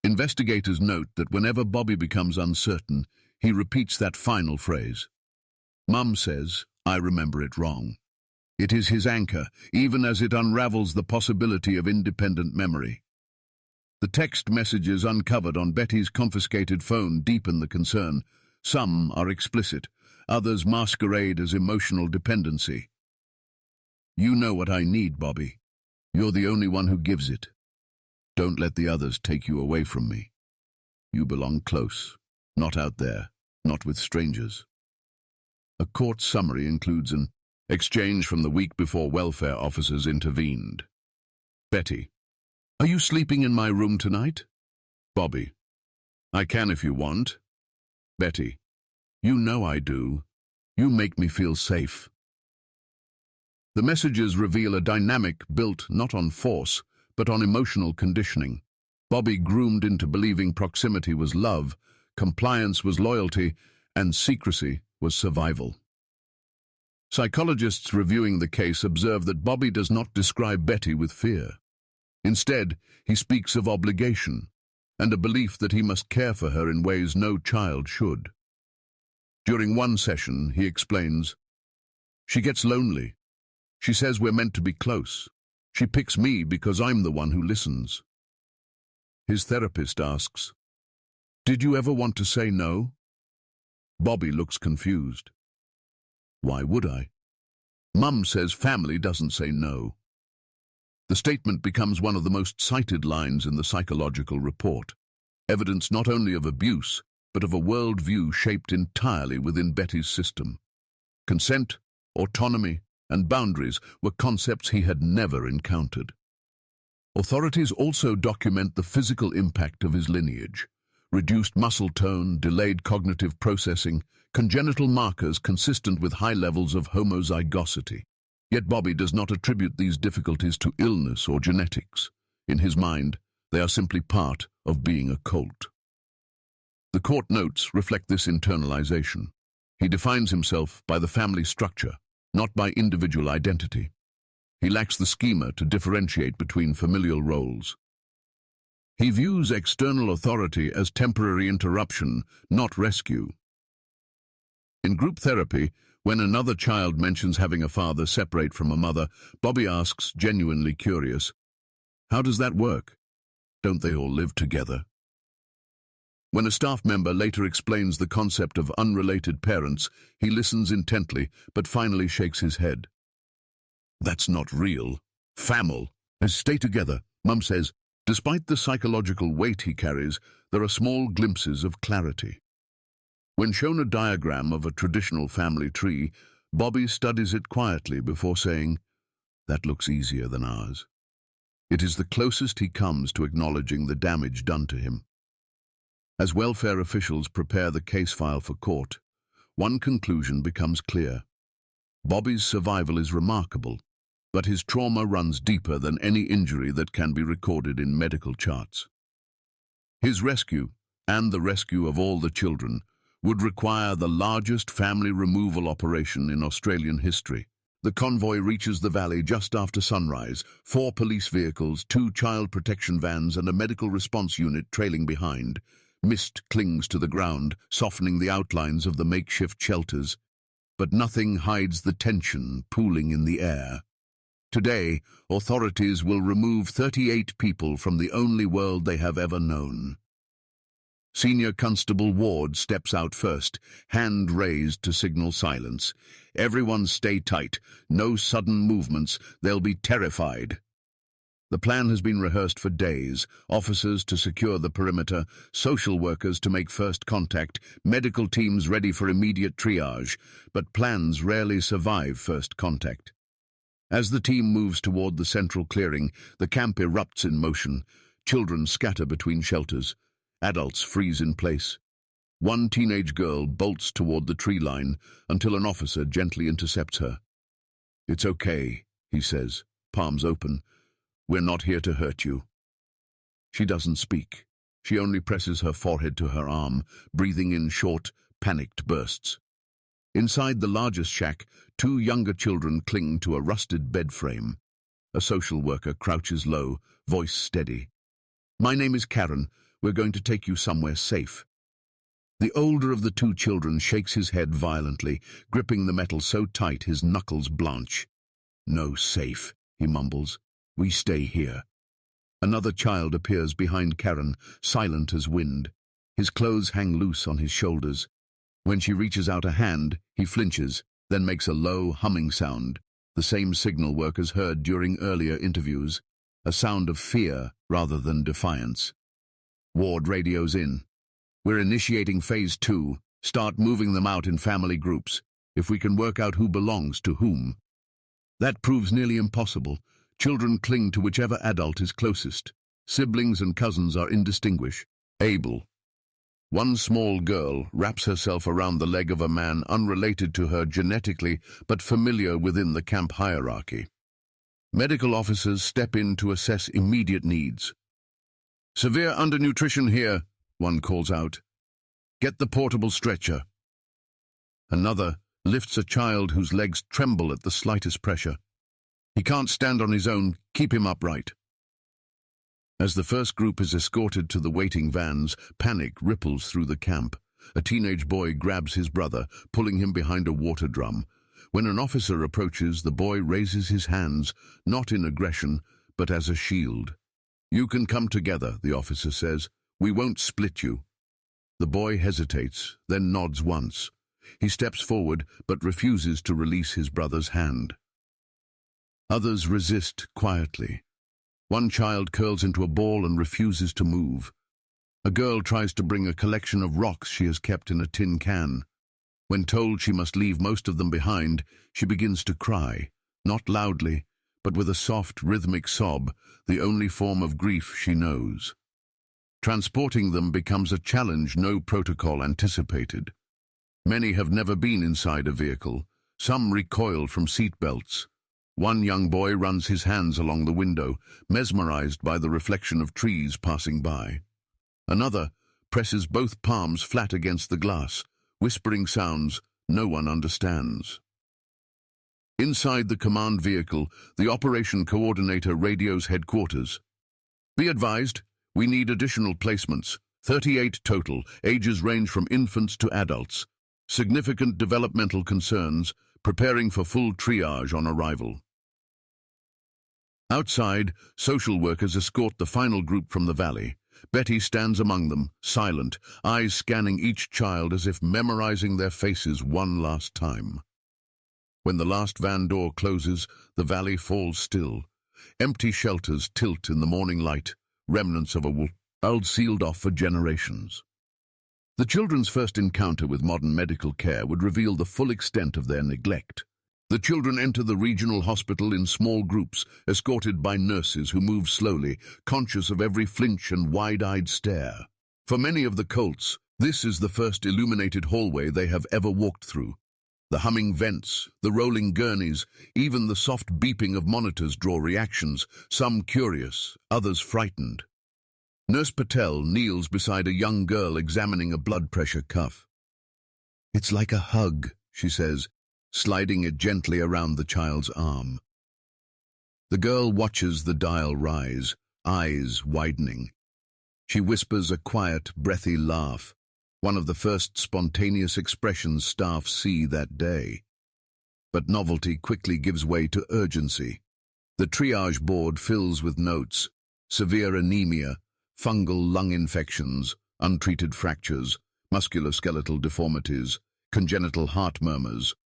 Investigators note that whenever Bobby becomes uncertain, he repeats that final phrase. "Mum says I remember it wrong." It is his anchor, even as it unravels the possibility of independent memory. The text messages uncovered on Betty's confiscated phone deepen the concern. Some are explicit, others masquerade as emotional dependency. "You know what I need, Bobby. You're the only one who gives it. Don't let the others take you away from me. You belong close, not out there, not with strangers." A court summary includes an exchange from the week before welfare officers intervened. Betty: "Are you sleeping in my room tonight?" Bobby: "I can if you want." Betty: "You know I do. You make me feel safe." The messages reveal a dynamic built not on force, but on emotional conditioning. Bobby groomed into believing proximity was love, compliance was loyalty, and secrecy was survival. Psychologists reviewing the case observe that Bobby does not describe Betty with fear. Instead, he speaks of obligation and a belief that he must care for her in ways no child should. During one session, he explains, "She gets lonely. She says we're meant to be close. She picks me because I'm the one who listens." His therapist asks, "Did you ever want to say no?" Bobby looks confused. "Why would I? Mum says family doesn't say no." The statement becomes one of the most cited lines in the psychological report, evidence not only of abuse, but of a worldview shaped entirely within Betty's system. Consent, autonomy, and boundaries were concepts he had never encountered. Authorities also document the physical impact of his lineage: reduced muscle tone, delayed cognitive processing, congenital markers consistent with high levels of homozygosity. Yet Bobby does not attribute these difficulties to illness or genetics. In his mind, they are simply part of being a Colt. The court notes reflect this internalization. He defines himself by the family structure, not by individual identity. He lacks the schema to differentiate between familial roles. He views external authority as temporary interruption, not rescue. In group therapy, when another child mentions having a father separate from a mother, Bobby asks, genuinely curious, "How does that work? Don't they all live together?" When a staff member later explains the concept of unrelated parents, he listens intently, but finally shakes his head. "That's not real. Famil. Stay together," Mum says. Despite the psychological weight he carries, there are small glimpses of clarity. When shown a diagram of a traditional family tree, Bobby studies it quietly before saying, "That looks easier than ours." It is the closest he comes to acknowledging the damage done to him. As welfare officials prepare the case file for court, one conclusion becomes clear. Bobby's survival is remarkable, but his trauma runs deeper than any injury that can be recorded in medical charts. His rescue, and the rescue of all the children, would require the largest family removal operation in Australian history. The convoy reaches the valley just after sunrise, 4 police vehicles, 2 child protection vans and a medical response unit trailing behind. Mist clings to the ground, softening the outlines of the makeshift shelters, but nothing hides the tension pooling in the air. Today, authorities will remove 38 people from the only world they have ever known. Senior Constable Ward steps out first, hand raised to signal silence. "Everyone stay tight. No sudden movements. They'll be terrified." The plan has been rehearsed for days. Officers to secure the perimeter, social workers to make first contact, medical teams ready for immediate triage, but plans rarely survive first contact. As the team moves toward the central clearing, the camp erupts in motion. Children scatter between shelters. Adults freeze in place. One teenage girl bolts toward the tree line until an officer gently intercepts her. "It's okay," he says, palms open. "We're not here to hurt you." She doesn't speak. She only presses her forehead to her arm, breathing in short, panicked bursts. Inside the largest shack, 2 younger children cling to a rusted bed frame. A social worker crouches low, voice steady. "My name is Karen. We're going to take you somewhere safe." The older of the 2 children shakes his head violently, gripping the metal so tight his knuckles blanch. "No safe," he mumbles. "We stay here." Another child appears behind Karen, silent as wind. His clothes hang loose on his shoulders. When she reaches out a hand, he flinches, then makes a low, humming sound, the same signal workers heard during earlier interviews, a sound of fear rather than defiance. Ward radios in. "We're initiating phase 2. Start moving them out in family groups, if we can work out who belongs to whom." That proves nearly impossible. Children cling to whichever adult is closest. Siblings and cousins are indistinguishable. One small girl wraps herself around the leg of a man unrelated to her genetically but familiar within the camp hierarchy. Medical officers step in to assess immediate needs. "Severe undernutrition here," one calls out. "Get the portable stretcher." Another lifts a child whose legs tremble at the slightest pressure. "He can't stand on his own. Keep him upright." As the first group is escorted to the waiting vans, panic ripples through the camp. A teenage boy grabs his brother, pulling him behind a water drum. When an officer approaches, the boy raises his hands, not in aggression, but as a shield. "You can come together," the officer says. "We won't split you." The boy hesitates, then nods once. He steps forward, but refuses to release his brother's hand. Others resist quietly. One child curls into a ball and refuses to move. A girl tries to bring a collection of rocks she has kept in a tin can. When told she must leave most of them behind, she begins to cry, not loudly, but with a soft, rhythmic sob, the only form of grief she knows. Transporting them becomes a challenge no protocol anticipated. Many have never been inside a vehicle. Some recoil from seat belts. One young boy runs his hands along the window, mesmerized by the reflection of trees passing by. Another presses both palms flat against the glass, whispering sounds no one understands. Inside the command vehicle, the operation coordinator radios headquarters. Be advised, we need additional placements. 38 total, ages range from infants to adults. Significant developmental concerns, preparing for full triage on arrival. Outside, social workers escort the final group from the valley. Betty stands among them, silent, eyes scanning each child as if memorizing their faces one last time. When the last van door closes, the valley falls still. Empty shelters tilt in the morning light, remnants of a world sealed off for generations. The children's first encounter with modern medical care would reveal the full extent of their neglect. The children enter the regional hospital in small groups, escorted by nurses who move slowly, conscious of every flinch and wide-eyed stare. For many of the Colts, this is the first illuminated hallway they have ever walked through. The humming vents, the rolling gurneys, even the soft beeping of monitors draw reactions, some curious, others frightened. Nurse Patel kneels beside a young girl examining a blood pressure cuff. "It's like a hug," she says, sliding it gently around the child's arm. The girl watches the dial rise, eyes widening. She whispers a quiet, breathy laugh, one of the first spontaneous expressions staff see that day. But novelty quickly gives way to urgency. The triage board fills with notes: severe anemia, fungal lung infections, untreated fractures, musculoskeletal deformities, congenital heart murmurs.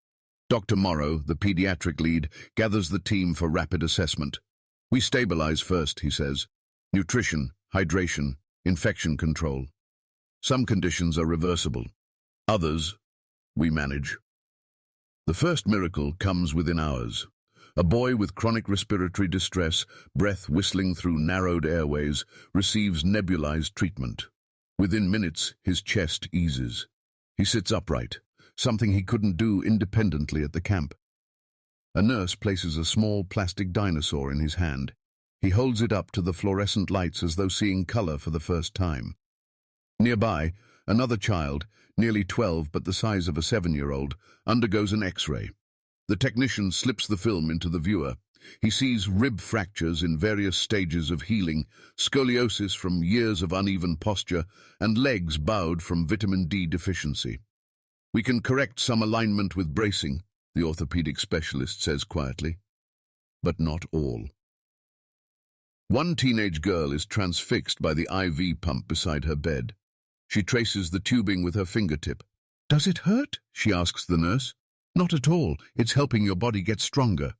Dr. Morrow, the pediatric lead, gathers the team for rapid assessment. "We stabilize first," he says. "Nutrition, hydration, infection control. Some conditions are reversible. Others, we manage." The first miracle comes within hours. A boy with chronic respiratory distress, breath whistling through narrowed airways, receives nebulized treatment. Within minutes, his chest eases. He sits upright, something he couldn't do independently at the camp. A nurse places a small plastic dinosaur in his hand. He holds it up to the fluorescent lights as though seeing color for the first time. Nearby, another child, nearly 12 but the size of a 7-year-old, undergoes an X-ray. The technician slips the film into the viewer. He sees rib fractures in various stages of healing, scoliosis from years of uneven posture, and legs bowed from vitamin D deficiency. "We can correct some alignment with bracing," the orthopedic specialist says quietly. But not all. One teenage girl is transfixed by the IV pump beside her bed. She traces the tubing with her fingertip. "Does it hurt?" she asks the nurse. "Not at all. It's helping your body get stronger."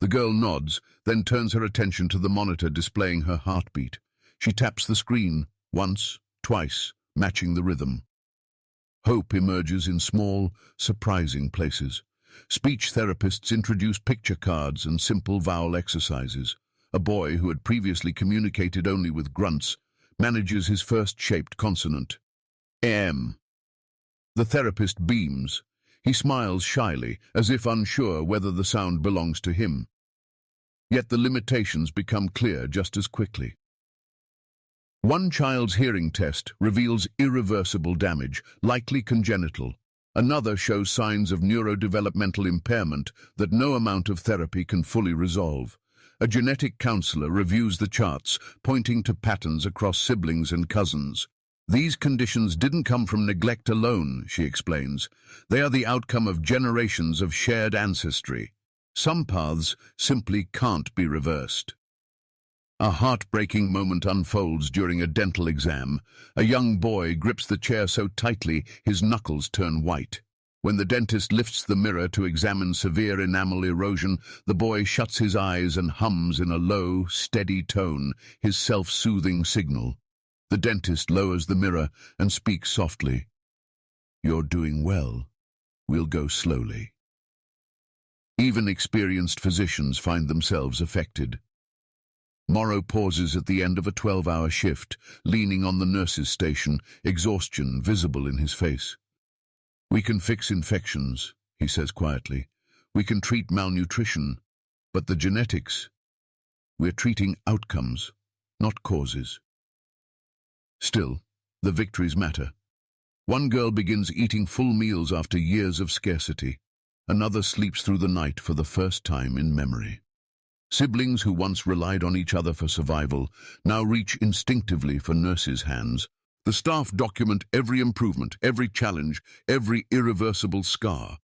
The girl nods, then turns her attention to the monitor displaying her heartbeat. She taps the screen, once, twice, matching the rhythm. Hope emerges in small, surprising places. Speech therapists introduce picture cards and simple vowel exercises. A boy who had previously communicated only with grunts manages his first shaped consonant. M. The therapist beams. He smiles shyly, as if unsure whether the sound belongs to him. Yet the limitations become clear just as quickly. One child's hearing test reveals irreversible damage, likely congenital. Another shows signs of neurodevelopmental impairment that no amount of therapy can fully resolve. A genetic counselor reviews the charts, pointing to patterns across siblings and cousins. "These conditions didn't come from neglect alone," she explains. "They are the outcome of generations of shared ancestry. Some paths simply can't be reversed." A heartbreaking moment unfolds during a dental exam. A young boy grips the chair so tightly his knuckles turn white. When the dentist lifts the mirror to examine severe enamel erosion, the boy shuts his eyes and hums in a low, steady tone, his self-soothing signal. The dentist lowers the mirror and speaks softly. "You're doing well. We'll go slowly." Even experienced physicians find themselves affected. Morrow pauses at the end of a 12-hour shift, leaning on the nurse's station, exhaustion visible in his face. "We can fix infections," he says quietly. "We can treat malnutrition, but the genetics, we're treating outcomes, not causes." Still, the victories matter. One girl begins eating full meals after years of scarcity. Another sleeps through the night for the first time in memory. Siblings who once relied on each other for survival now reach instinctively for nurses' hands. The staff document every improvement, every challenge, every irreversible scar.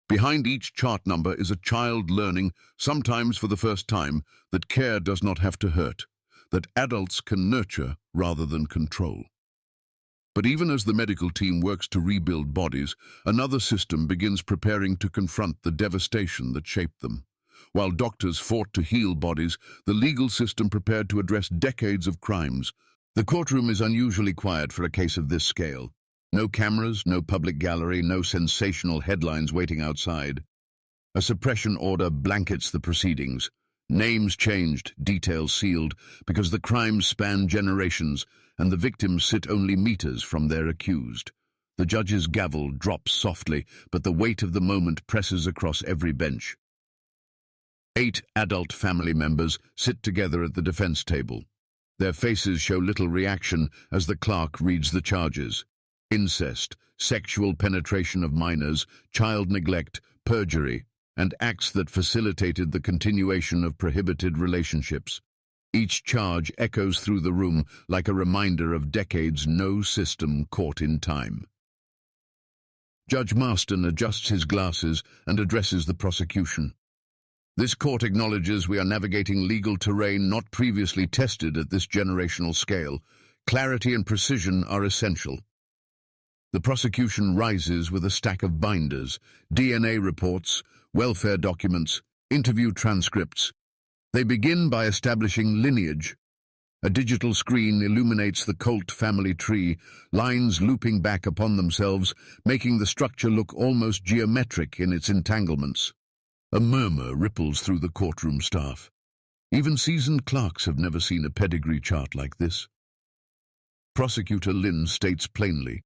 Behind each chart number is a child learning, sometimes for the first time, that care does not have to hurt, that adults can nurture rather than control. But even as the medical team works to rebuild bodies, another system begins preparing to confront the devastation that shaped them. While doctors fought to heal bodies, the legal system prepared to address decades of crimes. The courtroom is unusually quiet for a case of this scale. No cameras, no public gallery, no sensational headlines waiting outside. A suppression order blankets the proceedings. Names changed, details sealed, because the crimes span generations, and the victims sit only meters from their accused. The judge's gavel drops softly, but the weight of the moment presses across every bench. 8 adult family members sit together at the defense table. Their faces show little reaction as the clerk reads the charges. Incest, sexual penetration of minors, child neglect, perjury, and acts that facilitated the continuation of prohibited relationships. Each charge echoes through the room like a reminder of decades no system caught in time. Judge Marston adjusts his glasses and addresses the prosecution. This court acknowledges we are navigating legal terrain not previously tested at this generational scale. Clarity and precision are essential. The prosecution rises with a stack of binders, DNA reports, welfare documents, interview transcripts. They begin by establishing lineage. A digital screen illuminates the Colt family tree, lines looping back upon themselves, making the structure look almost geometric in its entanglements. A murmur ripples through the courtroom staff. Even seasoned clerks have never seen a pedigree chart like this. Prosecutor Lynn states plainly,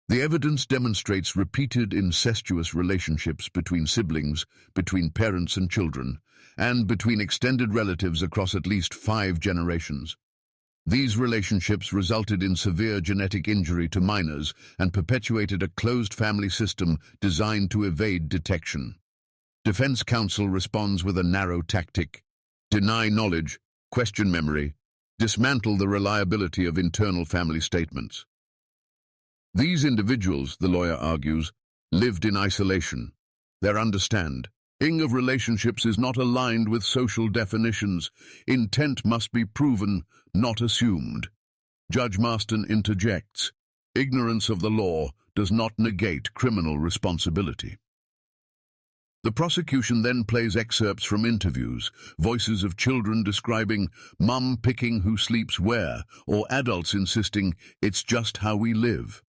the evidence demonstrates repeated incestuous relationships between siblings, between parents and children, and between extended relatives across at least 5 generations. These relationships resulted in severe genetic injury to minors and perpetuated a closed family system designed to evade detection. Defense counsel responds with a narrow tactic: deny knowledge, question memory, dismantle the reliability of internal family statements. These individuals, the lawyer argues, lived in isolation. Their understanding of relationships is not aligned with social definitions. Intent must be proven, not assumed. Judge Marston interjects, ignorance of the law does not negate criminal responsibility. The prosecution then plays excerpts from interviews, voices of children describing mum picking who sleeps where, or adults insisting it's just how we live.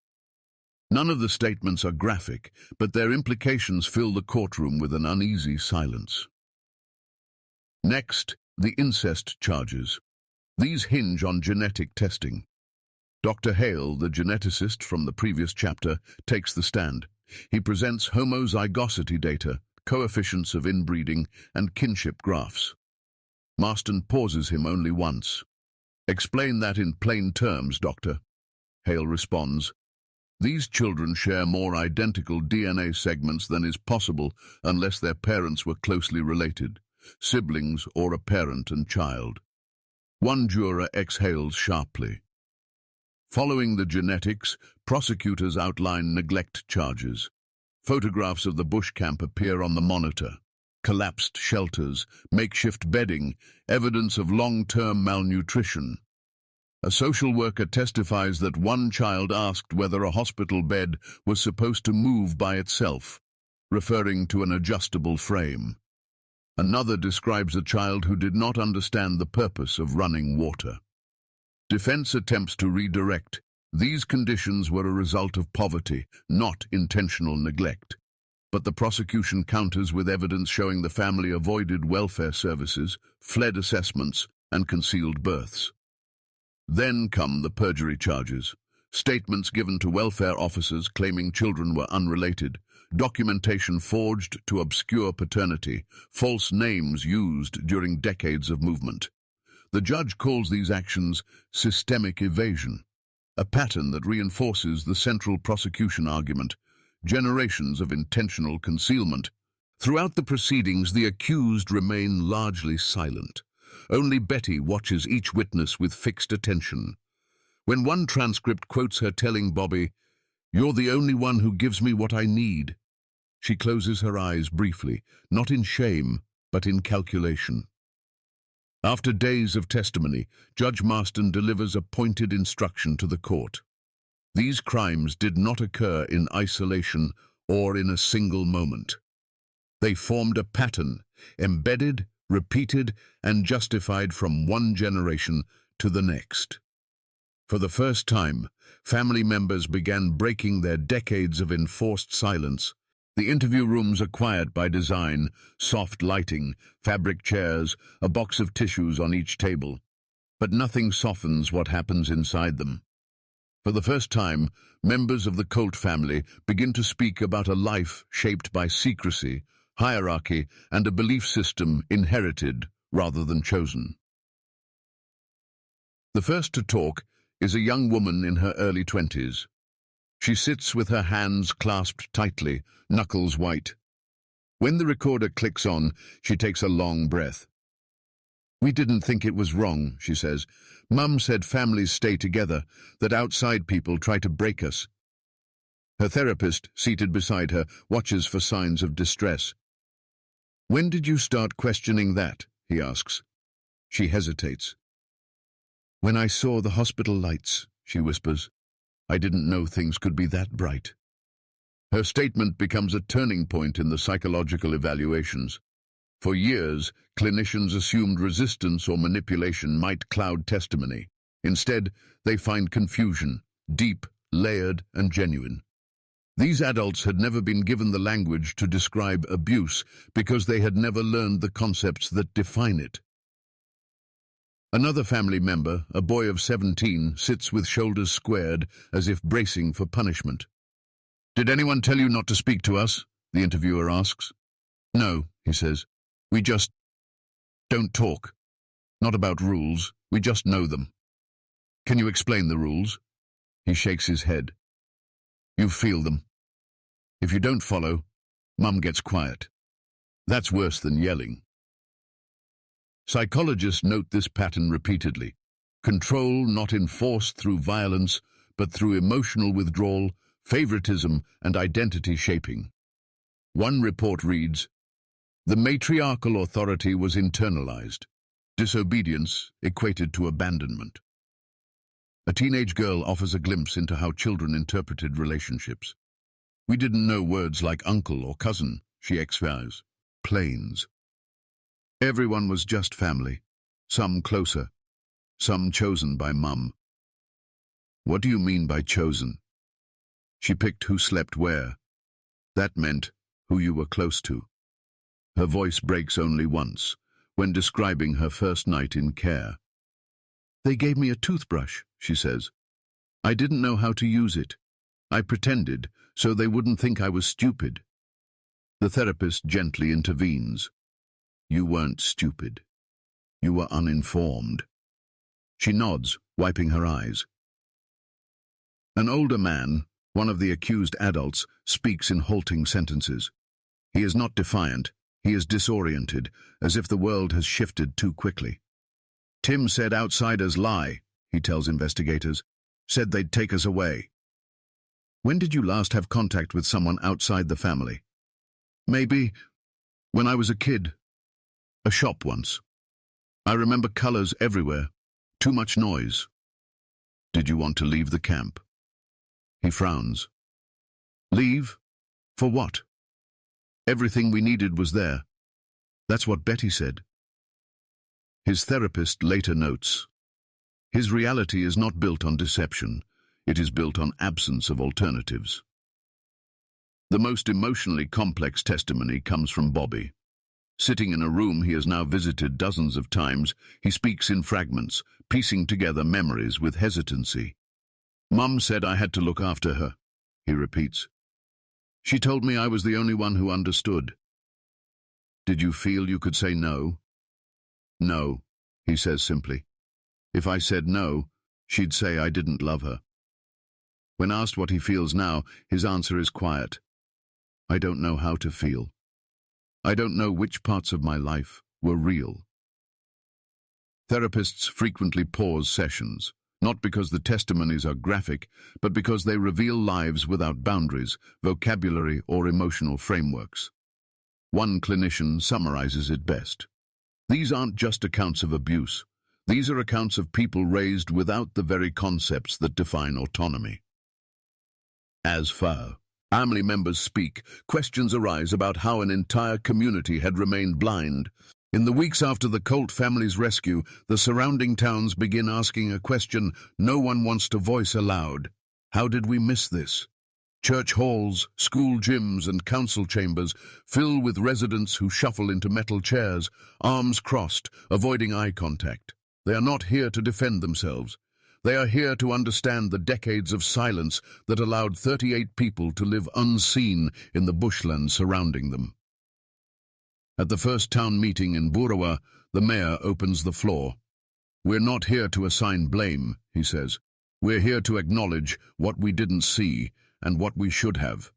None of the statements are graphic, but their implications fill the courtroom with an uneasy silence. Next, the incest charges. These hinge on genetic testing. Dr. Hale, the geneticist from the previous chapter, takes the stand. He presents homozygosity data, coefficients of inbreeding, and kinship graphs. Marston pauses him only once. Explain that in plain terms, Doctor. Hale responds, these children share more identical DNA segments than is possible unless their parents were closely related, siblings or a parent and child. One juror exhales sharply. Following the genetics, prosecutors outline neglect charges. Photographs of the bush camp appear on the monitor. Collapsed shelters, makeshift bedding, evidence of long-term malnutrition. A social worker testifies that one child asked whether a hospital bed was supposed to move by itself, referring to an adjustable frame. Another describes a child who did not understand the purpose of running water. Defense attempts to redirect. These conditions were a result of poverty, not intentional neglect. But the prosecution counters with evidence showing the family avoided welfare services, fled assessments, and concealed births. Then come the perjury charges. Statements given to welfare officers claiming children were unrelated, documentation forged to obscure paternity, false names used during decades of movement. The judge calls these actions systemic evasion, a pattern that reinforces the central prosecution argument. Generations of intentional concealment Throughout the proceedings, the accused remain largely silent. Only Betty watches each witness with fixed attention. When one transcript quotes her telling Bobby, "You're the only one who gives me what I need," she closes her eyes briefly, not in shame, but in calculation. After days of testimony, Judge Marston delivers a pointed instruction to the court. These crimes did not occur in isolation or in a single moment. They formed a pattern, embedded, repeated, and justified from one generation to the next. For the first time, family members began breaking their decades of enforced silence. The interview rooms are quiet by design, soft lighting, fabric chairs, a box of tissues on each table. But nothing softens what happens inside them. For the first time, members of the Colt family begin to speak about a life shaped by secrecy, hierarchy, and a belief system inherited rather than chosen. The first to talk is a young woman in her early 20s. She sits with her hands clasped tightly, knuckles white. When the recorder clicks on, she takes a long breath. "We didn't think it was wrong," she says. "Mum said families stay together, that outside people try to break us." Her therapist, seated beside her, watches for signs of distress. "When did you start questioning that?" he asks. She hesitates. "When I saw the hospital lights," she whispers. "I didn't know things could be that bright." Her statement becomes a turning point in the psychological evaluations. For years, clinicians assumed resistance or manipulation might cloud testimony. Instead, they find confusion, deep, layered, and genuine. These adults had never been given the language to describe abuse because they had never learned the concepts that define it. Another family member, a boy of 17, sits with shoulders squared as if bracing for punishment. "Did anyone tell you not to speak to us?" the interviewer asks. "No," he says. "We just don't talk. Not about rules, we just know them." "Can you explain the rules?" He shakes his head. "You feel them. If you don't follow, Mum gets quiet. That's worse than yelling." Psychologists note this pattern repeatedly. Control not enforced through violence, but through emotional withdrawal, favoritism, and identity shaping. One report reads, "The matriarchal authority was internalized. Disobedience equated to abandonment." A teenage girl offers a glimpse into how children interpreted relationships. "We didn't know words like uncle or cousin," she expounds. "Planes. Everyone was just family, some closer, some chosen by Mum." "What do you mean by chosen?" "She picked who slept where. That meant who you were close to." Her voice breaks only once, when describing her first night in care. "They gave me a toothbrush," she says. "I didn't know how to use it. I pretended, so they wouldn't think I was stupid." The therapist gently intervenes. "You weren't stupid. You were uninformed." She nods, wiping her eyes. An older man, one of the accused adults, speaks in halting sentences. He is not defiant. He is disoriented, as if the world has shifted too quickly. "Tim said outsiders lie," he tells investigators. "Said they'd take us away." "When did you last have contact with someone outside the family?" "Maybe when I was a kid. A shop once. I remember colors everywhere. Too much noise." "Did you want to leave the camp?" He frowns. "Leave? For what? Everything we needed was there. That's what Betty said." His therapist later notes, "His reality is not built on deception. It is built on absence of alternatives." The most emotionally complex testimony comes from Bobby. Sitting in a room he has now visited dozens of times, he speaks in fragments, piecing together memories with hesitancy. "Mum said I had to look after her," he repeats. "She told me I was the only one who understood." "Did you feel you could say no?" "No," he says simply. "If I said no, she'd say I didn't love her." When asked what he feels now, his answer is quiet. "I don't know how to feel." I don't know which parts of my life were real. Therapists frequently pause sessions, not because the testimonies are graphic, but because they reveal lives without boundaries, vocabulary, or emotional frameworks. One clinician summarizes it best. These aren't just accounts of abuse. These are accounts of people raised without the very concepts that define autonomy. As family members speak, questions arise about how an entire community had remained blind. In the weeks after the Colt family's rescue, the surrounding towns begin asking a question no one wants to voice aloud. How did we miss this? Church halls, school gyms, and council chambers fill with residents who shuffle into metal chairs, arms crossed, avoiding eye contact. They are not here to defend themselves. They are here to understand the decades of silence that allowed 38 people to live unseen in the bushland surrounding them. At the first town meeting in Burawa, the mayor opens the floor. "We're not here to assign blame," he says. "We're here to acknowledge what we didn't see and what we should have."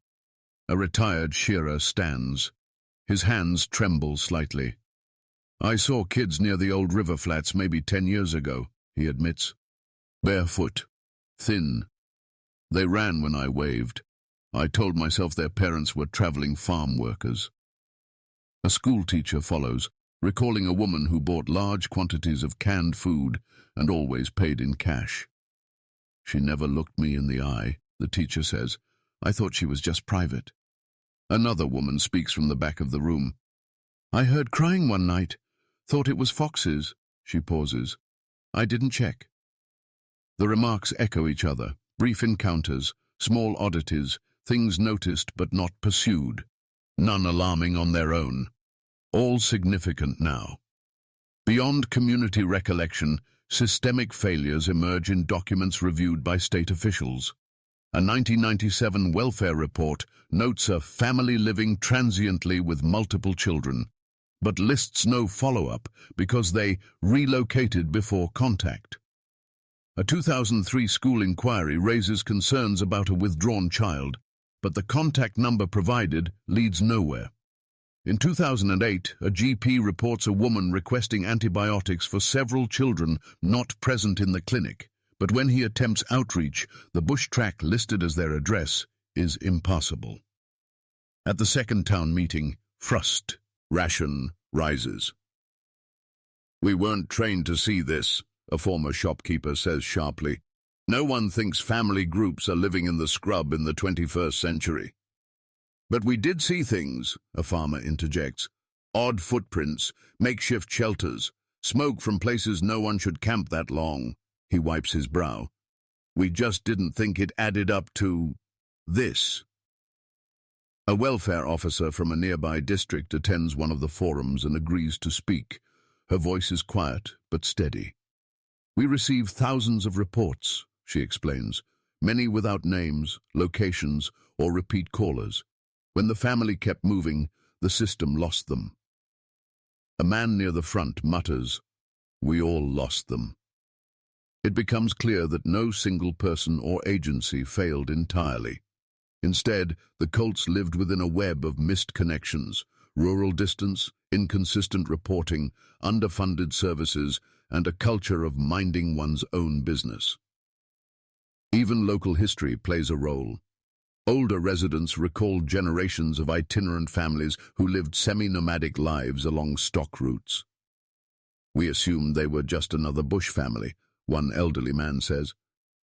A retired shearer stands. His hands tremble slightly. "I saw kids near the old river flats maybe 10 years ago," he admits. "Barefoot, thin. They ran when I waved. I told myself their parents were traveling farm workers." A schoolteacher follows, recalling a woman who bought large quantities of canned food and always paid in cash. "She never looked me in the eye," the teacher says. "I thought she was just private." Another woman speaks from the back of the room. "I heard crying one night. Thought it was foxes." She pauses. "I didn't check." The remarks echo each other, brief encounters, small oddities, things noticed but not pursued, none alarming on their own, all significant now. Beyond community recollection, systemic failures emerge in documents reviewed by state officials. A 1997 welfare report notes a family living transiently with multiple children, but lists no follow-up because they relocated before contact. A 2003 school inquiry raises concerns about a withdrawn child, but the contact number provided leads nowhere. In 2008, a GP reports a woman requesting antibiotics for several children not present in the clinic, but when he attempts outreach, the bush track listed as their address is impossible. At the second town meeting, frustration rises. "We weren't trained to see this," a former shopkeeper says sharply. "No one thinks family groups are living in the scrub in the 21st century." "But we did see things," a farmer interjects. "Odd footprints, makeshift shelters, smoke from places no one should camp that long." He wipes his brow. "We just didn't think it added up to this." A welfare officer from a nearby district attends one of the forums and agrees to speak. Her voice is quiet but steady. "We receive thousands of reports," she explains, "many without names, locations, or repeat callers. When the family kept moving, the system lost them." A man near the front mutters, "We all lost them." It becomes clear that no single person or agency failed entirely. Instead, the Colts lived within a web of missed connections, rural distance, inconsistent reporting, underfunded services, and a culture of minding one's own business. Even local history plays a role. Older residents recall generations of itinerant families who lived semi-nomadic lives along stock routes. "We assumed they were just another bush family," one elderly man says.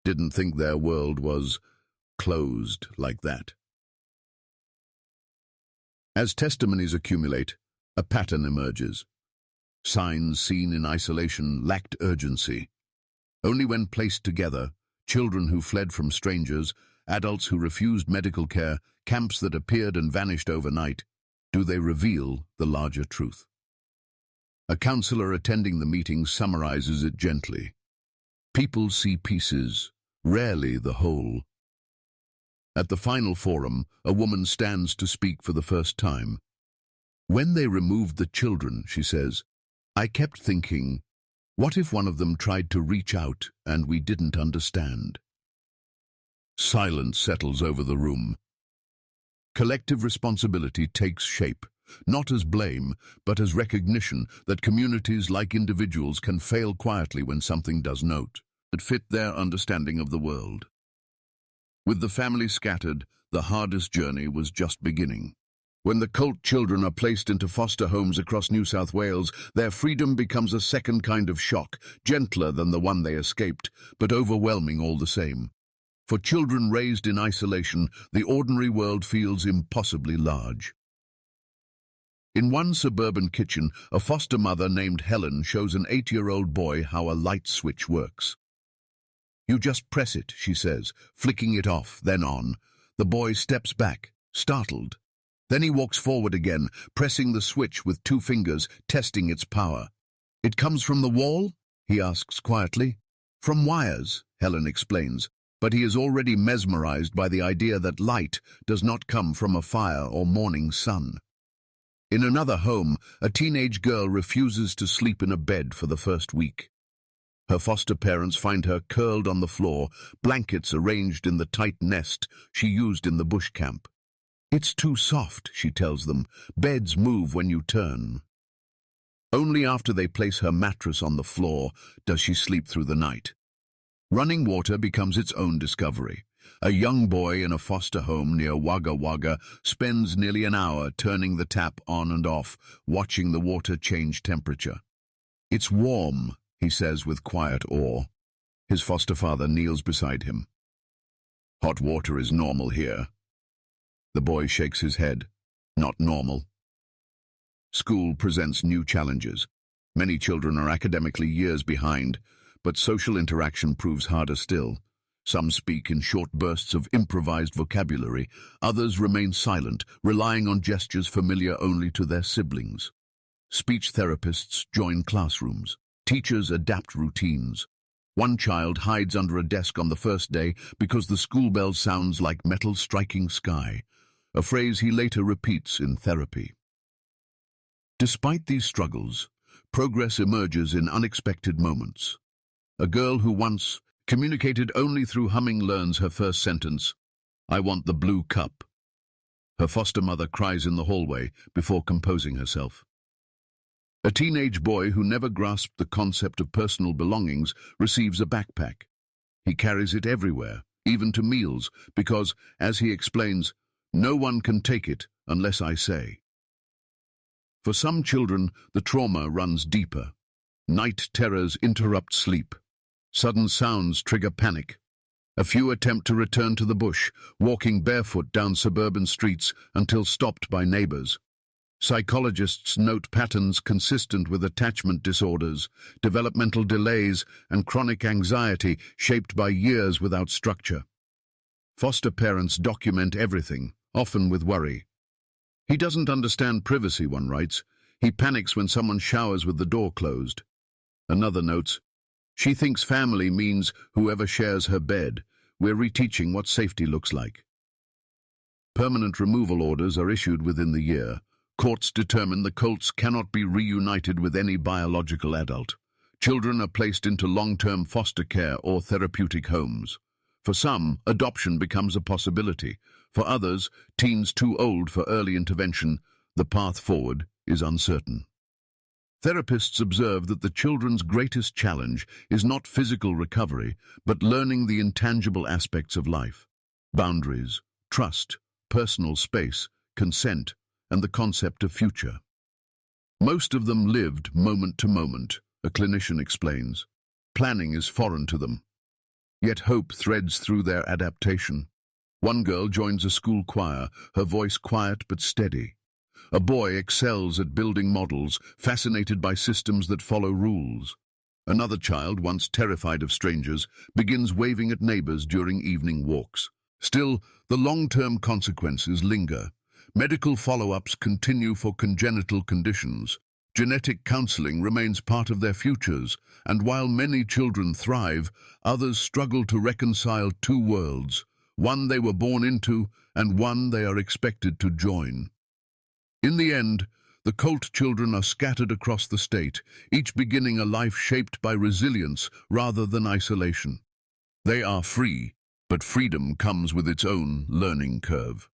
"Didn't think their world was closed like that." As testimonies accumulate, a pattern emerges. Signs seen in isolation lacked urgency. Only when placed together, children who fled from strangers, adults who refused medical care, camps that appeared and vanished overnight, do they reveal the larger truth. A counselor attending the meeting summarizes it gently. People see pieces, rarely the whole. At the final forum, a woman stands to speak for the first time. "When they removed the children," she says, "I kept thinking, what if one of them tried to reach out and we didn't understand?" Silence settles over the room. Collective responsibility takes shape. not as blame, but as recognition that communities like individuals can fail quietly when something does not fit their understanding of the world. With the family scattered, the hardest journey was just beginning. When the Colt children are placed into foster homes across New South Wales, their freedom becomes a second kind of shock, gentler than the one they escaped, but overwhelming all the same. For children raised in isolation, the ordinary world feels impossibly large. In one suburban kitchen, a foster mother named Helen shows an 8-year-old boy how a light switch works. "You just press it," she says, flicking it off, then on. The boy steps back, startled. Then he walks forward again, pressing the switch with 2 fingers, testing its power. "It comes from the wall?" he asks quietly. "From wires," Helen explains, but he is already mesmerized by the idea that light does not come from a fire or morning sun. In another home, a teenage girl refuses to sleep in a bed for the first week. Her foster parents find her curled on the floor, blankets arranged in the tight nest she used in the bush camp. "It's too soft," she tells them. "Beds move when you turn." Only after they place her mattress on the floor does she sleep through the night. Running water becomes its own discovery. A young boy in a foster home near Wagga Wagga spends nearly an hour turning the tap on and off, watching the water change temperature. "It's warm," he says with quiet awe. His foster father kneels beside him. "Hot water is normal here." The boy shakes his head. "Not normal." School presents new challenges. Many children are academically years behind, but social interaction proves harder still. Some speak in short bursts of improvised vocabulary. Others remain silent, relying on gestures familiar only to their siblings. Speech therapists join classrooms. Teachers adapt routines. One child hides under a desk on the first day because the school bell sounds like metal striking sky, a phrase he later repeats in therapy. Despite these struggles, progress emerges in unexpected moments. A girl who once communicated only through humming learns her first sentence, "I want the blue cup." Her foster mother cries in the hallway before composing herself. A teenage boy who never grasped the concept of personal belongings receives a backpack. He carries it everywhere, even to meals, because, as he explains, "No one can take it unless I say." For some children, the trauma runs deeper. Night terrors interrupt sleep. Sudden sounds trigger panic. A few attempt to return to the bush, walking barefoot down suburban streets until stopped by neighbors. Psychologists note patterns consistent with attachment disorders, developmental delays, and chronic anxiety shaped by years without structure. Foster parents document everything, often with worry. "He doesn't understand privacy," one writes. "He panics when someone showers with the door closed." Another notes, "She thinks family means whoever shares her bed. We're reteaching what safety looks like." Permanent removal orders are issued within the year. Courts determine the Colts cannot be reunited with any biological adult. Children are placed into long-term foster care or therapeutic homes. For some, adoption becomes a possibility. For others, teens too old for early intervention, the path forward is uncertain. Therapists observe that the children's greatest challenge is not physical recovery, but learning the intangible aspects of life: boundaries, trust, personal space, consent, and the concept of future. Most of them lived moment to moment, a clinician explains. Planning is foreign to them. Yet hope threads through their adaptation. One girl joins a school choir, her voice quiet but steady. A boy excels at building models, fascinated by systems that follow rules. Another child, once terrified of strangers, begins waving at neighbors during evening walks. Still, the long-term consequences linger. Medical follow-ups continue for congenital conditions. Genetic counseling remains part of their futures, and while many children thrive, others struggle to reconcile two worlds, one they were born into and one they are expected to join. In the end, the Colt children are scattered across the state, each beginning a life shaped by resilience rather than isolation. They are free, but freedom comes with its own learning curve.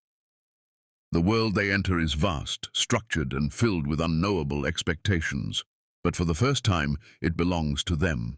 The world they enter is vast, structured, and filled with unknowable expectations. But for the first time, it belongs to them.